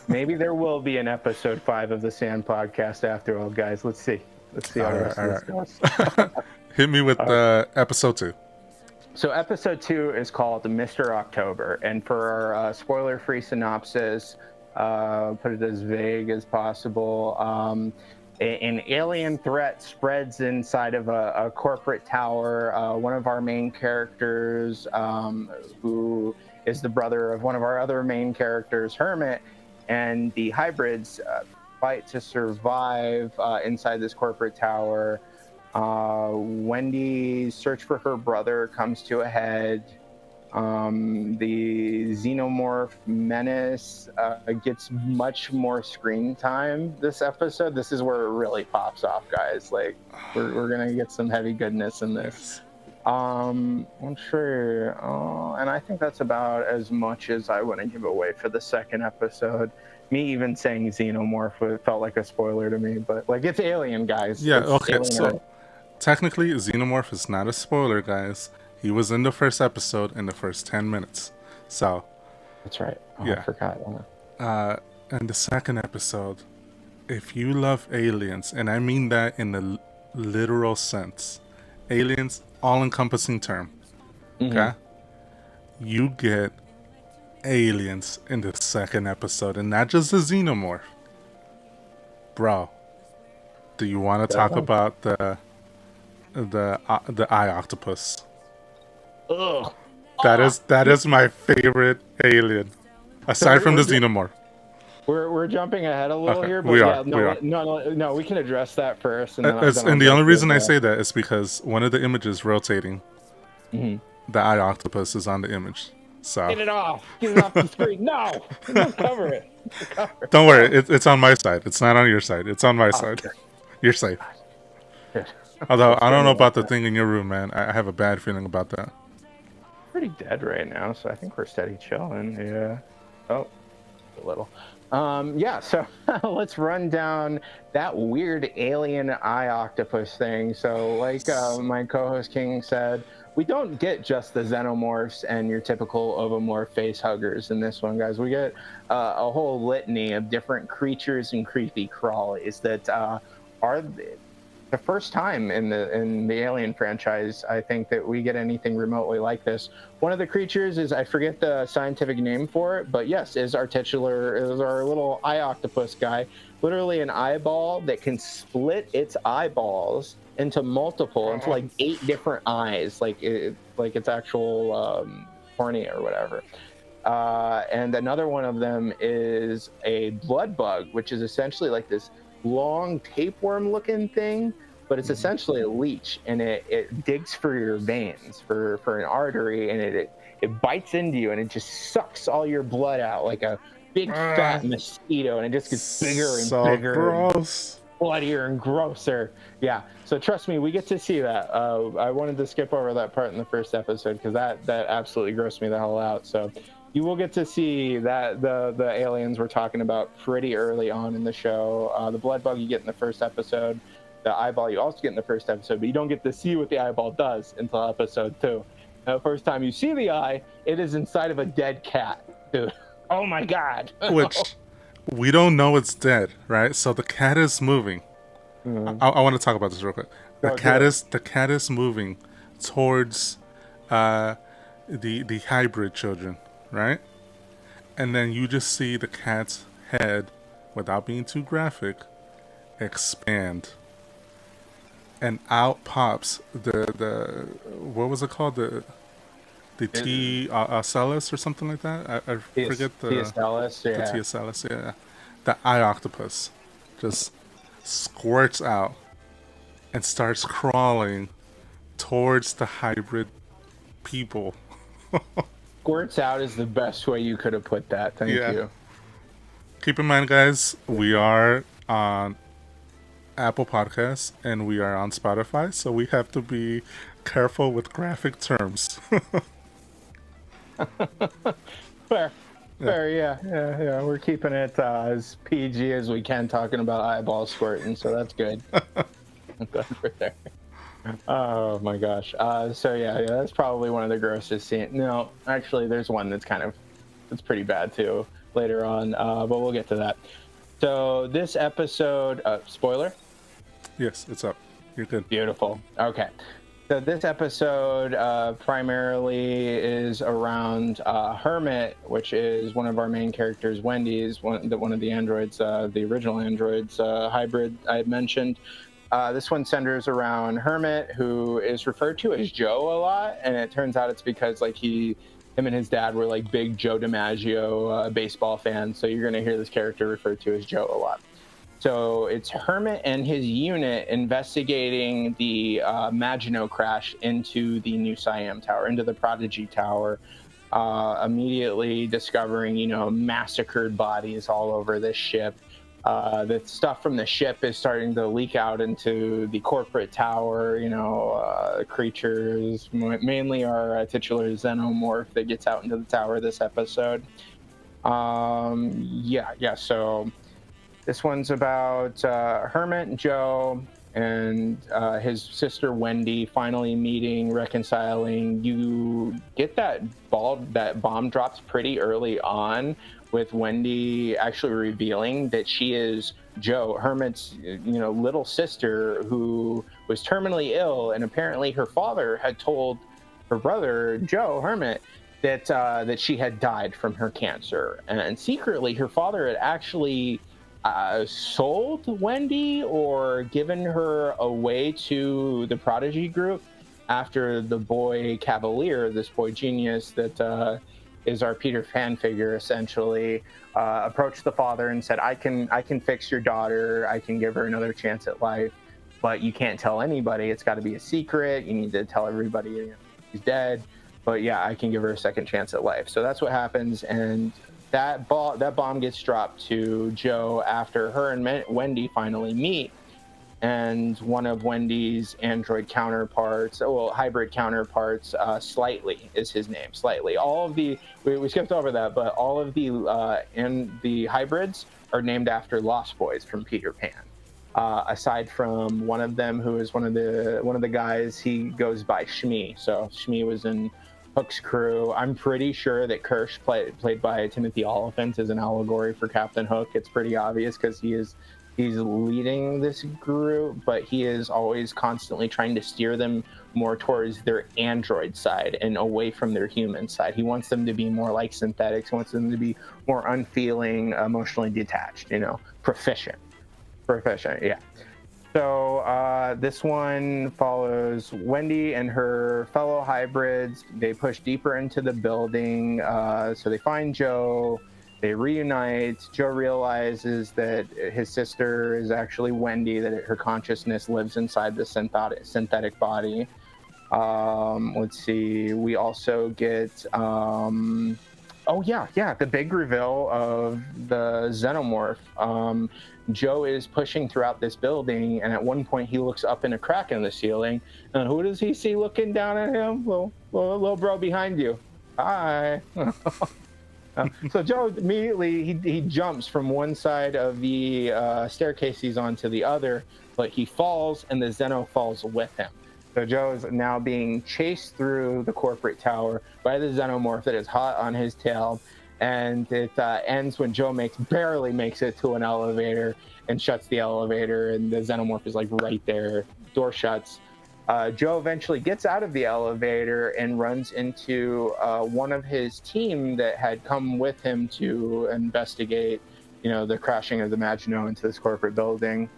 Maybe there will be an episode 5 of the Sand podcast after all, guys. Let's see. Let's see how the rest of this goes. Hit me with episode 2. So episode 2 is called Mr. October, and for our spoiler-free synopsis, put it as vague as possible. An alien threat spreads inside of a corporate tower. One of our main characters, who is the brother of one of our other main characters, Hermit, and the hybrids fight to survive inside this corporate tower. Wendy's search for her brother comes to a head. The xenomorph menace gets much more screen time this episode. This is where it really pops off, guys. Like, we're gonna get some heavy goodness in this. I'm sure, and I think that's about as much as I want to give away for the second episode. Me even saying xenomorph felt like a spoiler to me, but like, it's alien, guys. Yeah, It's okay, alien so Earth. technically Xenomorph is not a spoiler, guys. He was in the first episode in the first 10 minutes. So That's right. Oh, yeah. I forgot. And the second episode, if you love aliens, and I mean that in the literal sense, aliens, all-encompassing term, okay? You get aliens in the second episode, and not just the xenomorph. Bro, do you want to talk about the eye octopus? Ugh. That is my favorite alien, aside from the xenomorph. We're jumping ahead a little here, but we yeah, are. No, we can address that first. And, And the only reason I say that is because one of the images rotating, the eye octopus is on the image. So Get it off the screen. No, don't cover it. Don't worry, it's on my side. It's not on your side. It's on my side. Good. You're safe. Good. Although I don't know about the thing in your room, man. I have a bad feeling about that. Pretty dead right now, so I think we're steady chilling. Yeah. Oh, a little. Yeah, so let's run down that weird alien eye octopus thing. So like my co-host King said, we don't get just the xenomorphs and your typical ovomorph face huggers in this one, guys. We get a whole litany of different creatures and creepy crawlies that are the first time in the Alien franchise, I think, that we get anything remotely like this. One of the creatures is, I forget the scientific name for it, but yes, is our little eye octopus guy. Literally an eyeball that can split its eyeballs into like 8 different eyes, like its actual cornea or whatever. And another one of them is a blood bug, which is essentially like this long tapeworm looking thing, but it's essentially a leech, and it digs for your veins, for an artery, and it bites into you, and it just sucks all your blood out like a big fat mosquito, and it just gets bigger and bigger, gross, and bloodier and grosser. Yeah, so trust me, we get to see that. I wanted to skip over that part in the first episode because that absolutely grossed me the hell out. So you will get to see that the aliens we're talking about pretty early on in the show. The blood bug you get in the first episode, the eyeball you also get in the first episode, but you don't get to see what the eyeball does until episode 2. Now, the first time you see the eye, it is inside of a dead cat, dude. Oh my god. Which we don't know it's dead, right? So the cat is moving. I want to talk about this real quick. The cat is moving towards the hybrid children, right? And then you just see the cat's head, without being too graphic, expand, and out pops the what was it called, the T ocellus or something like that. I forget the Ocellus, yeah. The T ocellus, yeah. The eye octopus just squirts out and starts crawling towards the hybrid people. Squirts out is the best way you could have put that. Thank you. Keep in mind, guys, we are on Apple Podcasts, and we are on Spotify, so we have to be careful with graphic terms. Fair. Yeah. Fair, yeah. We're keeping it as PG as we can, talking about eyeball squirting, so that's good. I'm glad we're there. Oh my gosh. So yeah, that's probably one of the grossest scenes. No, actually, there's one that's pretty bad too later on, but we'll get to that. So this episode, spoiler? Yes, it's up. You're good. Beautiful. Okay. So this episode primarily is around Hermit, which is one of our main characters, Wendy's, one of the androids, the original androids hybrid I had mentioned. This one centers around Hermit, who is referred to as Joe a lot, and it turns out it's because like him and his dad were like big Joe DiMaggio baseball fans, so you're going to hear this character referred to as Joe a lot. So it's Hermit and his unit investigating the Maginot crash into the New Siam Tower, into the Prodigy Tower, immediately discovering, massacred bodies all over this ship. The stuff from the ship is starting to leak out into the corporate tower, creatures, mainly our titular xenomorph that gets out into the tower this episode. So this one's about Hermit, Joe, and his sister Wendy finally meeting, reconciling. You get that bomb dropped pretty early on, with Wendy actually revealing that she is Joe, Hermit's little sister, who was terminally ill, and apparently her father had told her brother Joe, Hermit, that she had died from her cancer, and secretly her father had actually sold Wendy or given her away to the Prodigy group after the boy Cavalier, this boy genius that is our Peter Pan figure, essentially, approached the father and said, I can fix your daughter. I can give her another chance at life, but you can't tell anybody. It's got to be a secret. You need to tell everybody she's dead. But yeah, I can give her a second chance at life. So that's what happens. And that bomb gets dropped to Joe after her and Wendy finally meet, and one of Wendy's android counterparts, hybrid counterparts, Slightly is his name. Slightly. All of we skipped over that, but all of the hybrids are named after Lost Boys from Peter Pan. Aside from one of them, who is one of the guys, he goes by Shmi. So Shmi was in Hook's crew. I'm pretty sure that Kirsch, played by Timothy Olyphant, is an allegory for Captain Hook. It's pretty obvious because he's leading this group, but he is always constantly trying to steer them more towards their android side and away from their human side. He wants them to be more like synthetics. He wants them to be more unfeeling, emotionally detached, proficient, yeah. So this one follows Wendy and her fellow hybrids. They push deeper into the building. So they find Joe. They reunite. Joe realizes that his sister is actually Wendy, that her consciousness lives inside the synthetic body. Let's see. We also get... the big reveal of the xenomorph. Joe is pushing throughout this building, and at one point he looks up in a crack in the ceiling, and who does he see looking down at him? Little bro behind you. Hi. So Joe immediately he jumps from one side of the staircase he's on to the other, but he falls, and the Xeno falls with him. So Joe is now being chased through the corporate tower by the xenomorph that is hot on his tail, and it ends when Joe barely makes it to an elevator and shuts the elevator, and the xenomorph is like right there. Door shuts. Joe eventually gets out of the elevator and runs into one of his team that had come with him to investigate, the crashing of the Maginot into this corporate building.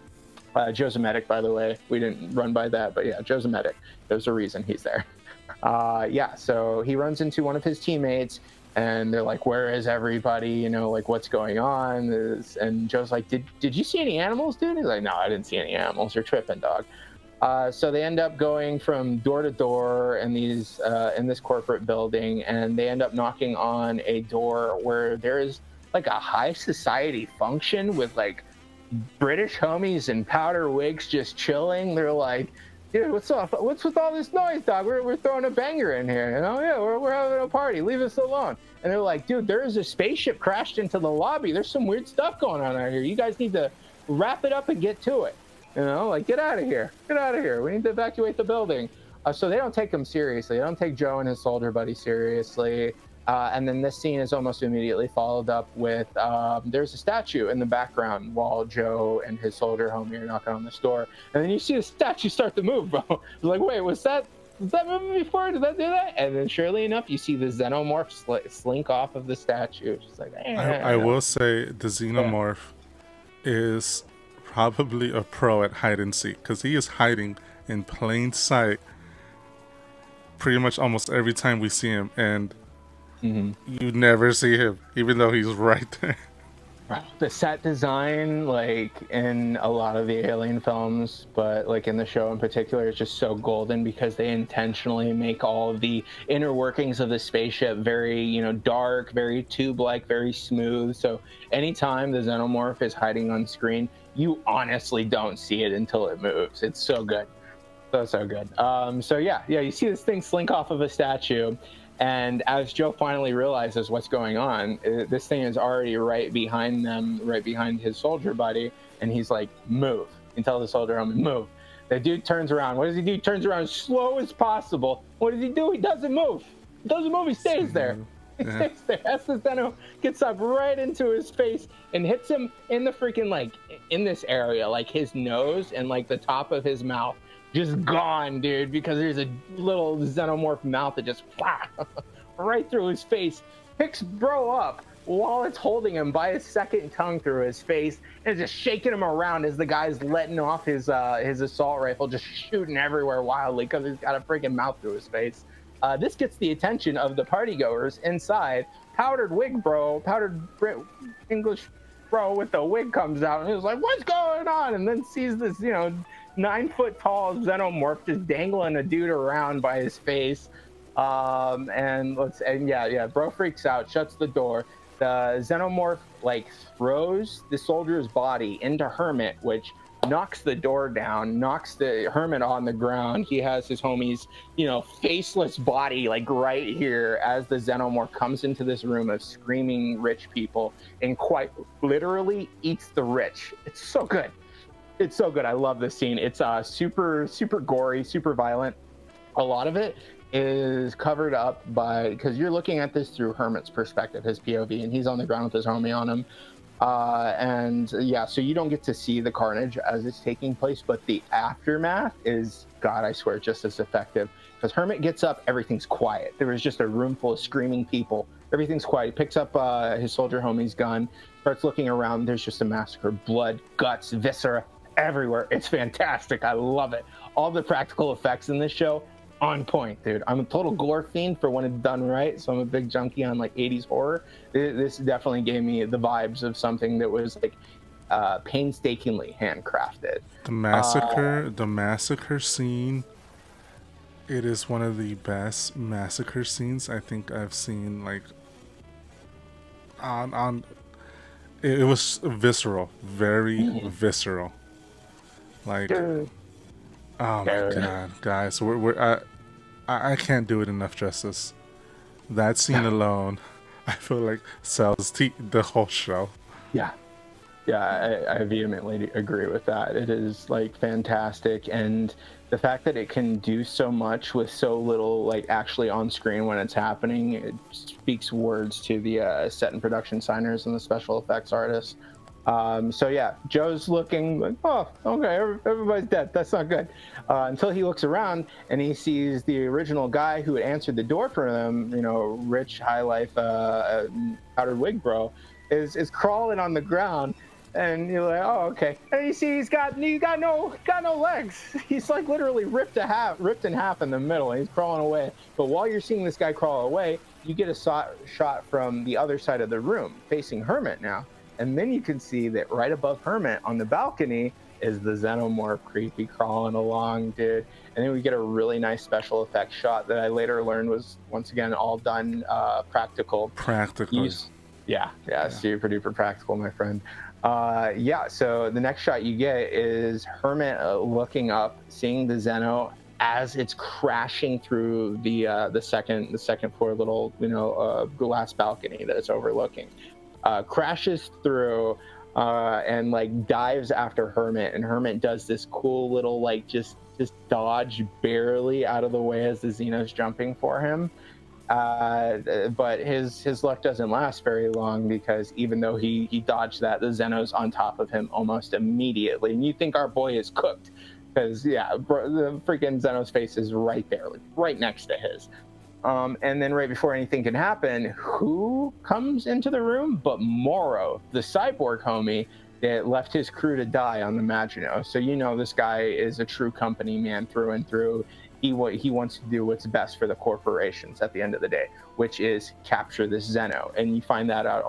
Joe's a medic, by the way. We didn't run by that, but yeah, Joe's a medic. There's a reason he's there. So he runs into one of his teammates, and they're like, where is everybody? What's going on? And Joe's like, did you see any animals, dude? He's like, no, I didn't see any animals. You're tripping, dog. So they end up going from door to door in this corporate building, and they end up knocking on a door where there is like a high society function with like British homies in powder wigs just chilling. They're like, dude, what's up? What's with all this noise, dog? We're throwing a banger in here, you know? Yeah, we're having a party. Leave us alone. And they're like, dude, there is a spaceship crashed into the lobby. There's some weird stuff going on out here. You guys need to wrap it up and get to it. You know, like, get out of here. Get out of here. We need to evacuate the building. So they don't take him seriously. They don't take Joe and his soldier buddy seriously. And then this scene is almost immediately followed up with there's a statue in the background while Joe and his soldier homie are knocking on this door. And then you see the statue start to move, bro. It's like, wait, was that moving before? Did that do that? And then surely enough, you see the xenomorph slink off of the statue. It's like, I will say the xenomorph is probably a pro at hide and seek, because he is hiding in plain sight pretty much almost every time we see him, and you never see him, even though he's right there. The set design, like in a lot of the Alien films, but like in the show in particular, is just so golden because they intentionally make all of the inner workings of the spaceship very, you know, dark, very tube-like, very smooth. So anytime the xenomorph is hiding on screen, you honestly don't see it until it moves. It's so good. So good. So yeah, you see this thing slink off of a statue. And as Joe finally realizes what's going on, this thing is already right behind them, right behind his soldier buddy. And he's like, move. And tell the soldier homie, move. The dude turns around. What does he do? He turns around as slow as possible. What does he do? He doesn't move. He doesn't move. He stays there. He stays there. As the Zeno gets up right into his face and hits him in the freaking, like, in this area, like his nose and like the top of his mouth. Just gone, dude, because there's a little xenomorph mouth that just right through his face. Picks bro up while it's holding him by his second tongue through his face and just shaking him around as the guy's letting off his assault rifle, just shooting everywhere wildly because he's got a freaking mouth through his face. This gets the attention of the partygoers inside. Powdered English bro with the wig comes out and he's like, what's going on? And then sees this, 9-foot tall xenomorph just dangling a dude around by his face. Bro freaks out, shuts the door. The xenomorph throws the soldier's body into Hermit, which knocks the door down, knocks the Hermit on the ground. He has his homie's, faceless body right here as the xenomorph comes into this room of screaming rich people and quite literally eats the rich. It's so good. It's so good. I love this scene. It's super, super gory, super violent. A lot of it is covered up because you're looking at this through Hermit's perspective, his POV, and he's on the ground with his homie on him. So you don't get to see the carnage as it's taking place, but the aftermath is, God, I swear, just as effective. Because Hermit gets up, everything's quiet. There was just a room full of screaming people. Everything's quiet. He picks up his soldier homie's gun, starts looking around. There's just a massacre. Blood, guts, viscera everywhere. It's fantastic. I love it. All the practical effects in this show, on point, dude. I'm a total gore fiend for when it's done right, so I'm a big junkie on 80s horror. This definitely gave me the vibes of something that was painstakingly handcrafted. The massacre scene, it is one of the best massacre scenes I think I've seen. It was visceral, very visceral. Oh my God, guys, I can't do it enough justice. That scene alone, I feel like sells the whole show. Yeah, I vehemently agree with that. It is fantastic, and the fact that it can do so much with so little actually on screen when it's happening, it speaks words to the set and production designers and the special effects artists. Joe's looking like, oh, okay, everybody's dead. That's not good. Until he looks around and he sees the original guy who had answered the door for them, rich, high life, powdered wig bro, is crawling on the ground. And you're like, oh, okay. And you see he's got no legs. He's literally ripped in half in the middle, and he's crawling away. But while you're seeing this guy crawl away, you get a shot from the other side of the room, facing Hermit now. And then you can see that right above Hermit on the balcony is the xenomorph creepy crawling along, dude. And then we get a really nice special effects shot that I later learned was, once again, all done practical. Practical. Yeah, super duper practical, my friend. Yeah, so the next shot you get is Hermit looking up, seeing the Zeno as it's crashing through the second floor little glass balcony that it's overlooking. Crashes through and like dives after Hermit, and Hermit does this cool little like just dodge barely out of the way as the Xeno's jumping for him. But his luck doesn't last very long, because even though he dodged that, the Zeno's on top of him almost immediately, and you think our boy is cooked, because the freaking Zeno's face is right there, like right next to his. And then right before anything can happen, who comes into the room but Moro, the cyborg homie that left his crew to die on the Maginot. So this guy is a true company man through and through. He wants to do what's best for the corporations at the end of the day, which is capture this Zeno. And you find that out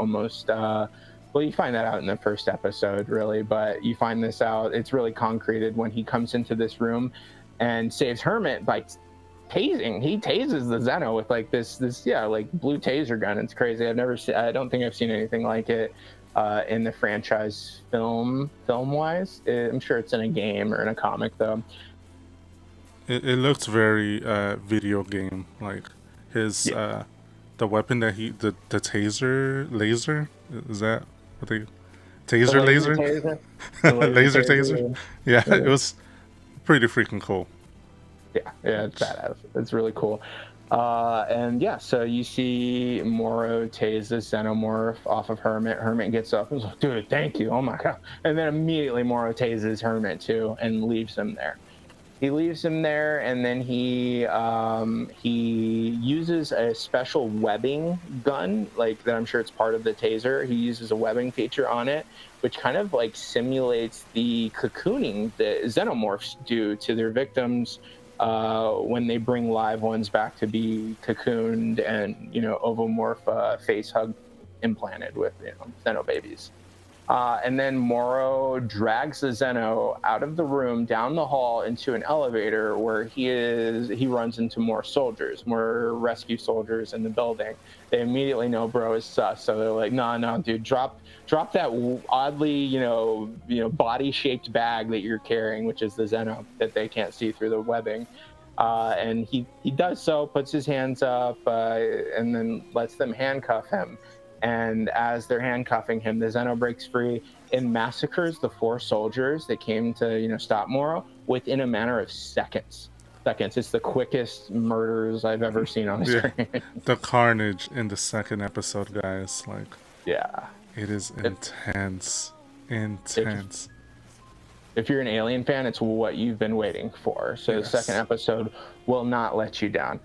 you find that out in the first episode, really, but you find this out, it's really concreted when he comes into this room and saves Hermit by tasing. He tases the Zeno with like this like blue taser gun. It's crazy. I don't think I've seen anything like it in the franchise film wise. I'm sure it's in a game or in a comic though. It looks very video game like. His the weapon that the taser laser, is that what they taser laser? Laser taser. Yeah, it was pretty freaking cool. Yeah, it's badass. It's really cool. And yeah, so you see Moro tase the Xenomorph off of Hermit. Hermit gets up and is like, dude, thank you. Oh my god. And then immediately Moro tases Hermit too and leaves him there. He leaves him there, and then he uses a special webbing gun, like that. I'm sure it's part of the taser. He uses a webbing feature on it, which kind of like simulates the cocooning that xenomorphs do to their victims when they bring live ones back to be cocooned and ovomorph face hug implanted with xeno babies. And then Moro drags the Zeno out of the room, down the hall, into an elevator where he runs into more rescue soldiers in the building. They immediately know bro is sus, so they're like, no, dude, drop that oddly, body-shaped bag that you're carrying, which is the Zeno that they can't see through the webbing. And he does so, puts his hands up, and then lets them handcuff him. And as they're handcuffing him, the Zeno breaks free and massacres the 4 soldiers that came to stop Moro within a matter of seconds. It's the quickest murders I've ever seen on screen. The carnage in the second episode, guys, like, yeah, it is intense. If you're an Alien fan, it's what you've been waiting for. So yes. The second episode will not let you down.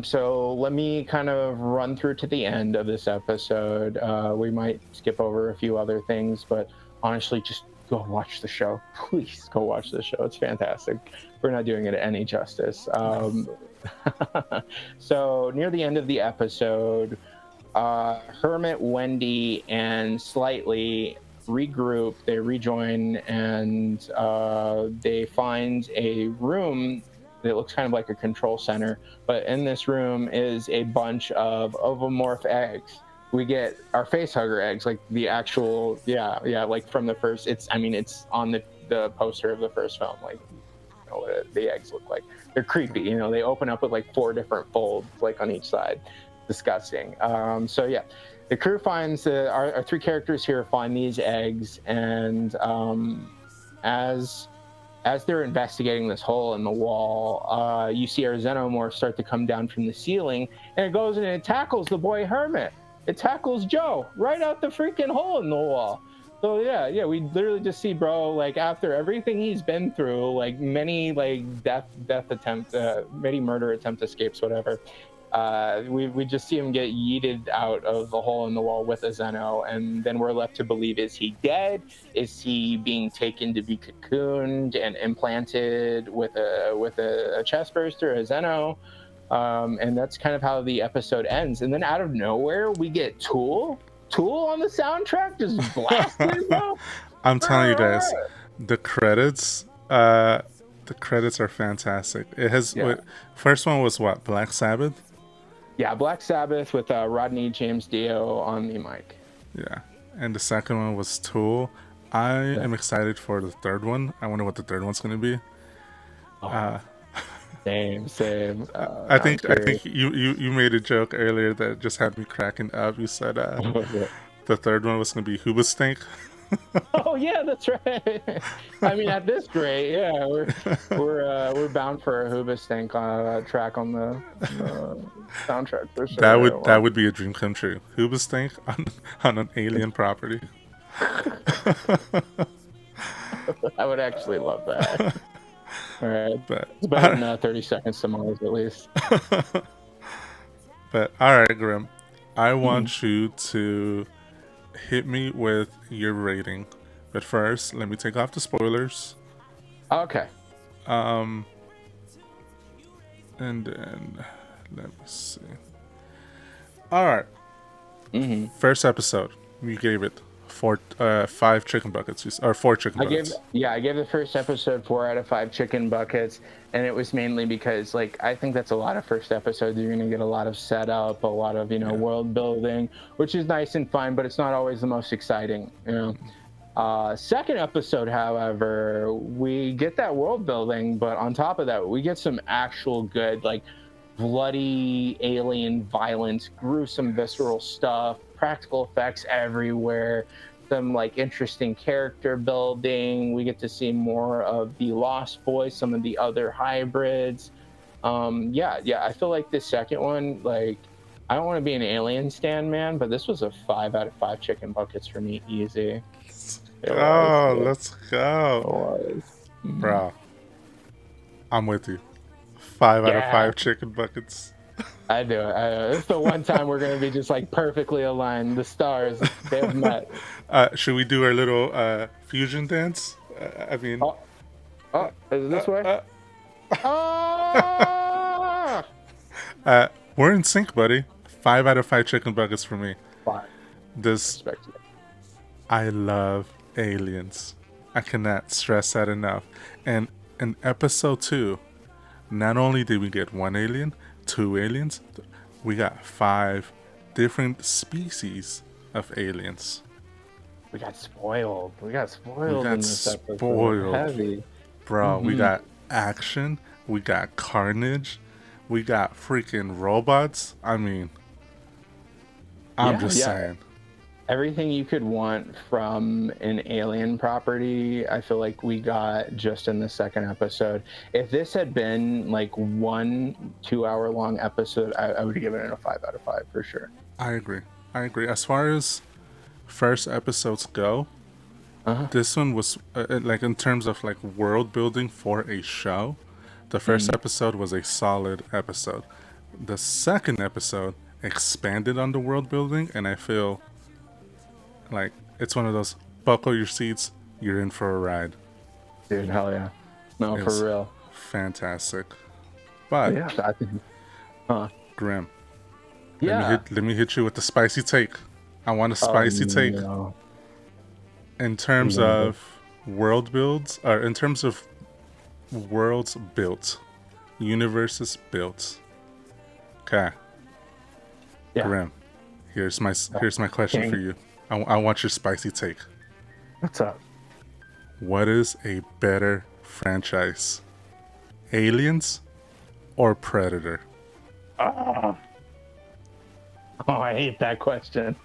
So let me kind of run through to the end of this episode. We might skip over a few other things, but honestly, just go watch the show. Please go watch the show. It's fantastic. We're not doing it any justice. So near the end of the episode, Hermit, Wendy, and Slightly regroup. They rejoin, and they find a room that looks kind of like a control center, but in this room is a bunch of ovomorph eggs. We get our facehugger eggs, like the actual like from the first. It's on the poster of the first film, like what the eggs look like. They're creepy. They open up with like 4 different folds like on each side. Disgusting. So yeah, the crew finds our 3 characters here find these eggs, and as they're investigating this hole in the wall, you see our xenomorph start to come down from the ceiling, and it goes and it tackles the boy Hermit. It tackles Joe right out the freaking hole in the wall. So yeah, we literally just see bro, like after everything he's been through, like many like death attempt, many murder attempt escapes, whatever. We just see him get yeeted out of the hole in the wall with a Zeno, and then we're left to believe, is he dead? Is he being taken to be cocooned and implanted with a chest burster, a Zeno? And that's kind of how the episode ends. And then out of nowhere, we get Tool on the soundtrack, just blasting, bro. I'm telling you guys, the credits are fantastic. It has first one was what, Black Sabbath? Yeah, Black Sabbath with Rodney James Dio on the mic. Yeah, and the second one was Tool. I Yeah. am excited for the third one. I wonder what the third one's going to be. Oh, same. I I'm think I curious. think you made a joke earlier that just had me cracking up. You said What was it? the third one was going to be Hoobastank. Oh yeah, that's right. I mean, at this rate, yeah, we're bound for a Hoobastank track on the soundtrack for That sure. would be a dream come true. Hoobastank on an alien property. I would actually love that. All right, But it's better than 30 Seconds to Mars, at least. but all right, Grim. I Mhm. want you to hit me with your rating. But first, let me take off the spoilers. Okay. And then let me see. All right. First episode, you gave it 5 chicken buckets, or 4 chicken I gave buckets. I gave the first episode 4 out of 5 chicken buckets, and it was mainly because I think that's a lot of first episodes. You're gonna get a lot of setup, a lot of world building, which is nice and fun, but it's not always the most exciting. Second episode, however, we get that world building, but on top of that, we get some actual good bloody alien violence, gruesome visceral stuff, practical effects everywhere, some interesting character building. We get to see more of the Lost Boys, some of the other hybrids. Yeah, I feel like this second one, I don't want to be an alien stan, man, but this was a 5 out of 5 chicken buckets for me, easy. It was. Let's go. It was. Bro, I'm with you. 5 out of Yeah, 5 chicken buckets. I do it. It's the one time we're gonna be just perfectly aligned. The stars, they have met. Should we do our little fusion dance? I mean, Oh, is it this way? we're in sync, buddy. 5 out of 5 chicken buckets for me. Fine. This, Respect you. I love aliens. I cannot stress that enough. And in episode 2, not only did we get 1 alien, 2 aliens, we got 5 different species of aliens. We got spoiled. We got spoiled in this episode. Spoiled. Heavy. Bro, we got action, we got carnage, we got freaking robots. I mean, I'm just saying. Everything you could want from an alien property, I feel like we got just in the second episode. If this had been 1 2-hour long episode, I would have given it a 5 out of 5 for sure. I agree. As far as first episodes go, this one was in terms of world building for a show. The first episode was a solid episode. The second episode expanded on the world building, and I feel like it's one of those buckle your seats, you're in for a ride. Dude, hell yeah. No, for real. Fantastic. But Yeah, I think. Grim, Yeah. let me hit you with the spicy take. I want a spicy take. No. In terms of world builds, or in terms of worlds built, universes built. Okay. Yeah. Grim, here's my question for you. I want your spicy take. What's up? What is a better franchise? Aliens or Predator? Oh, I hate that question.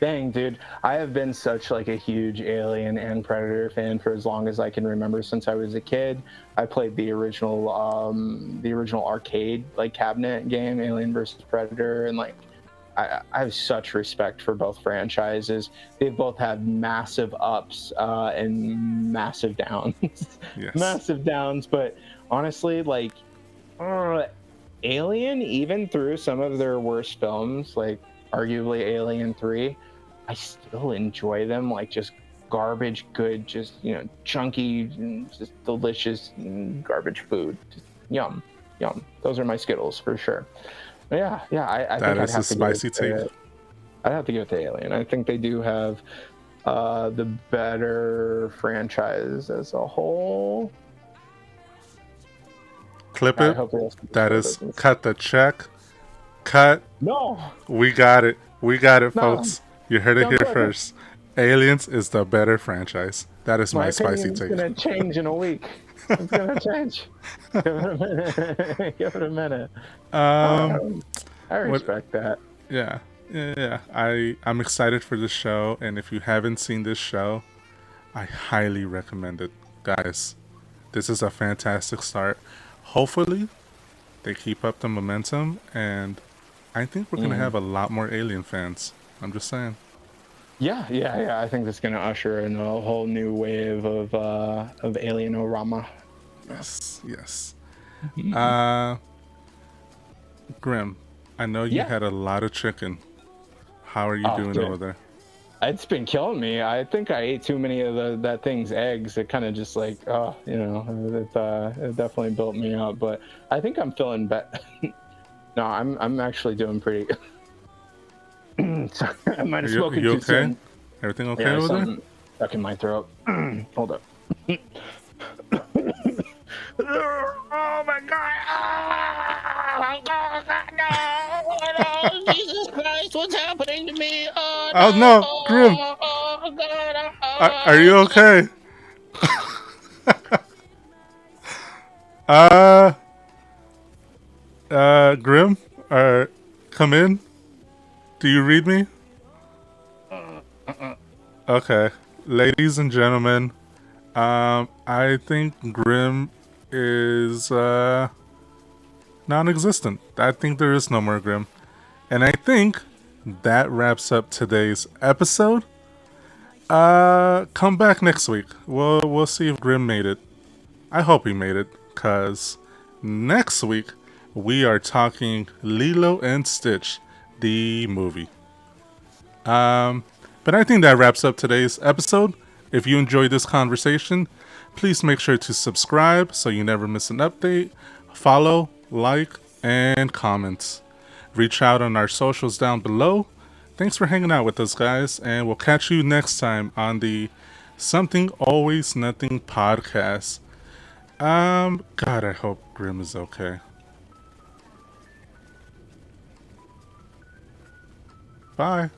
Dang, dude. I have been such a huge Alien and Predator fan for as long as I can remember, since I was a kid. I played the original arcade cabinet game, Alien versus Predator, and I have such respect for both franchises. They both have massive ups and massive downs. Yes. Massive downs, but honestly, Alien, even through some of their worst films, arguably Alien 3, I still enjoy them. Just garbage good, just chunky, just delicious garbage food. Just yum. Those are my Skittles for sure. Yeah. I think I'd have to spicy take. I'd have to give it to Alien. I think they do have the better franchise as a whole. Clip it. That is cut the check. Cut. No. We got it. We got it, No. folks. You heard it Don't here click it. first. Aliens is the better franchise. That is my spicy opinion's take. gonna change in a week. It's gonna change. Give it a minute. Give it a minute. I What? respect that. Yeah. I'm excited for this show, and if you haven't seen this show, I highly recommend it, guys. This is a fantastic start. Hopefully, they keep up the momentum, and I think we're gonna have a lot more Alien fans. I'm just saying. Yeah. I think that's gonna usher in a whole new wave of Alienorama. Yes. Grim, I know you Yeah. had a lot of chicken. How are you doing Dude. over there? It's been killing me. I think I ate too many of that thing's eggs. It kind of just like, it definitely built me up. But I think I'm feeling better. No, I'm actually doing pretty. Sorry, I might have spoken You too okay? soon. Everything okay Yeah, over there? something stuck in my throat. Hold up. Oh my god! Oh god! No! Jesus Christ! What's happening to me? Oh no! Oh no, Grim! Oh god! Are you okay? Grim? Come in? Do you read me? Okay. Ladies and gentlemen, I think Grim is, non-existent. I think there is no more Grim. And I think that wraps up today's episode. Come back next week. We'll see if Grim made it. I hope he made it, cause next week we are talking Lilo and Stitch, the movie. But I think that wraps up today's episode. If you enjoyed this conversation, please make sure to subscribe so you never miss an update. Follow, like, and comment. Reach out on our socials down below. Thanks for hanging out with us, guys, and we'll catch you next time on the Something Always Nothing podcast. God, I hope Grim is okay. Bye.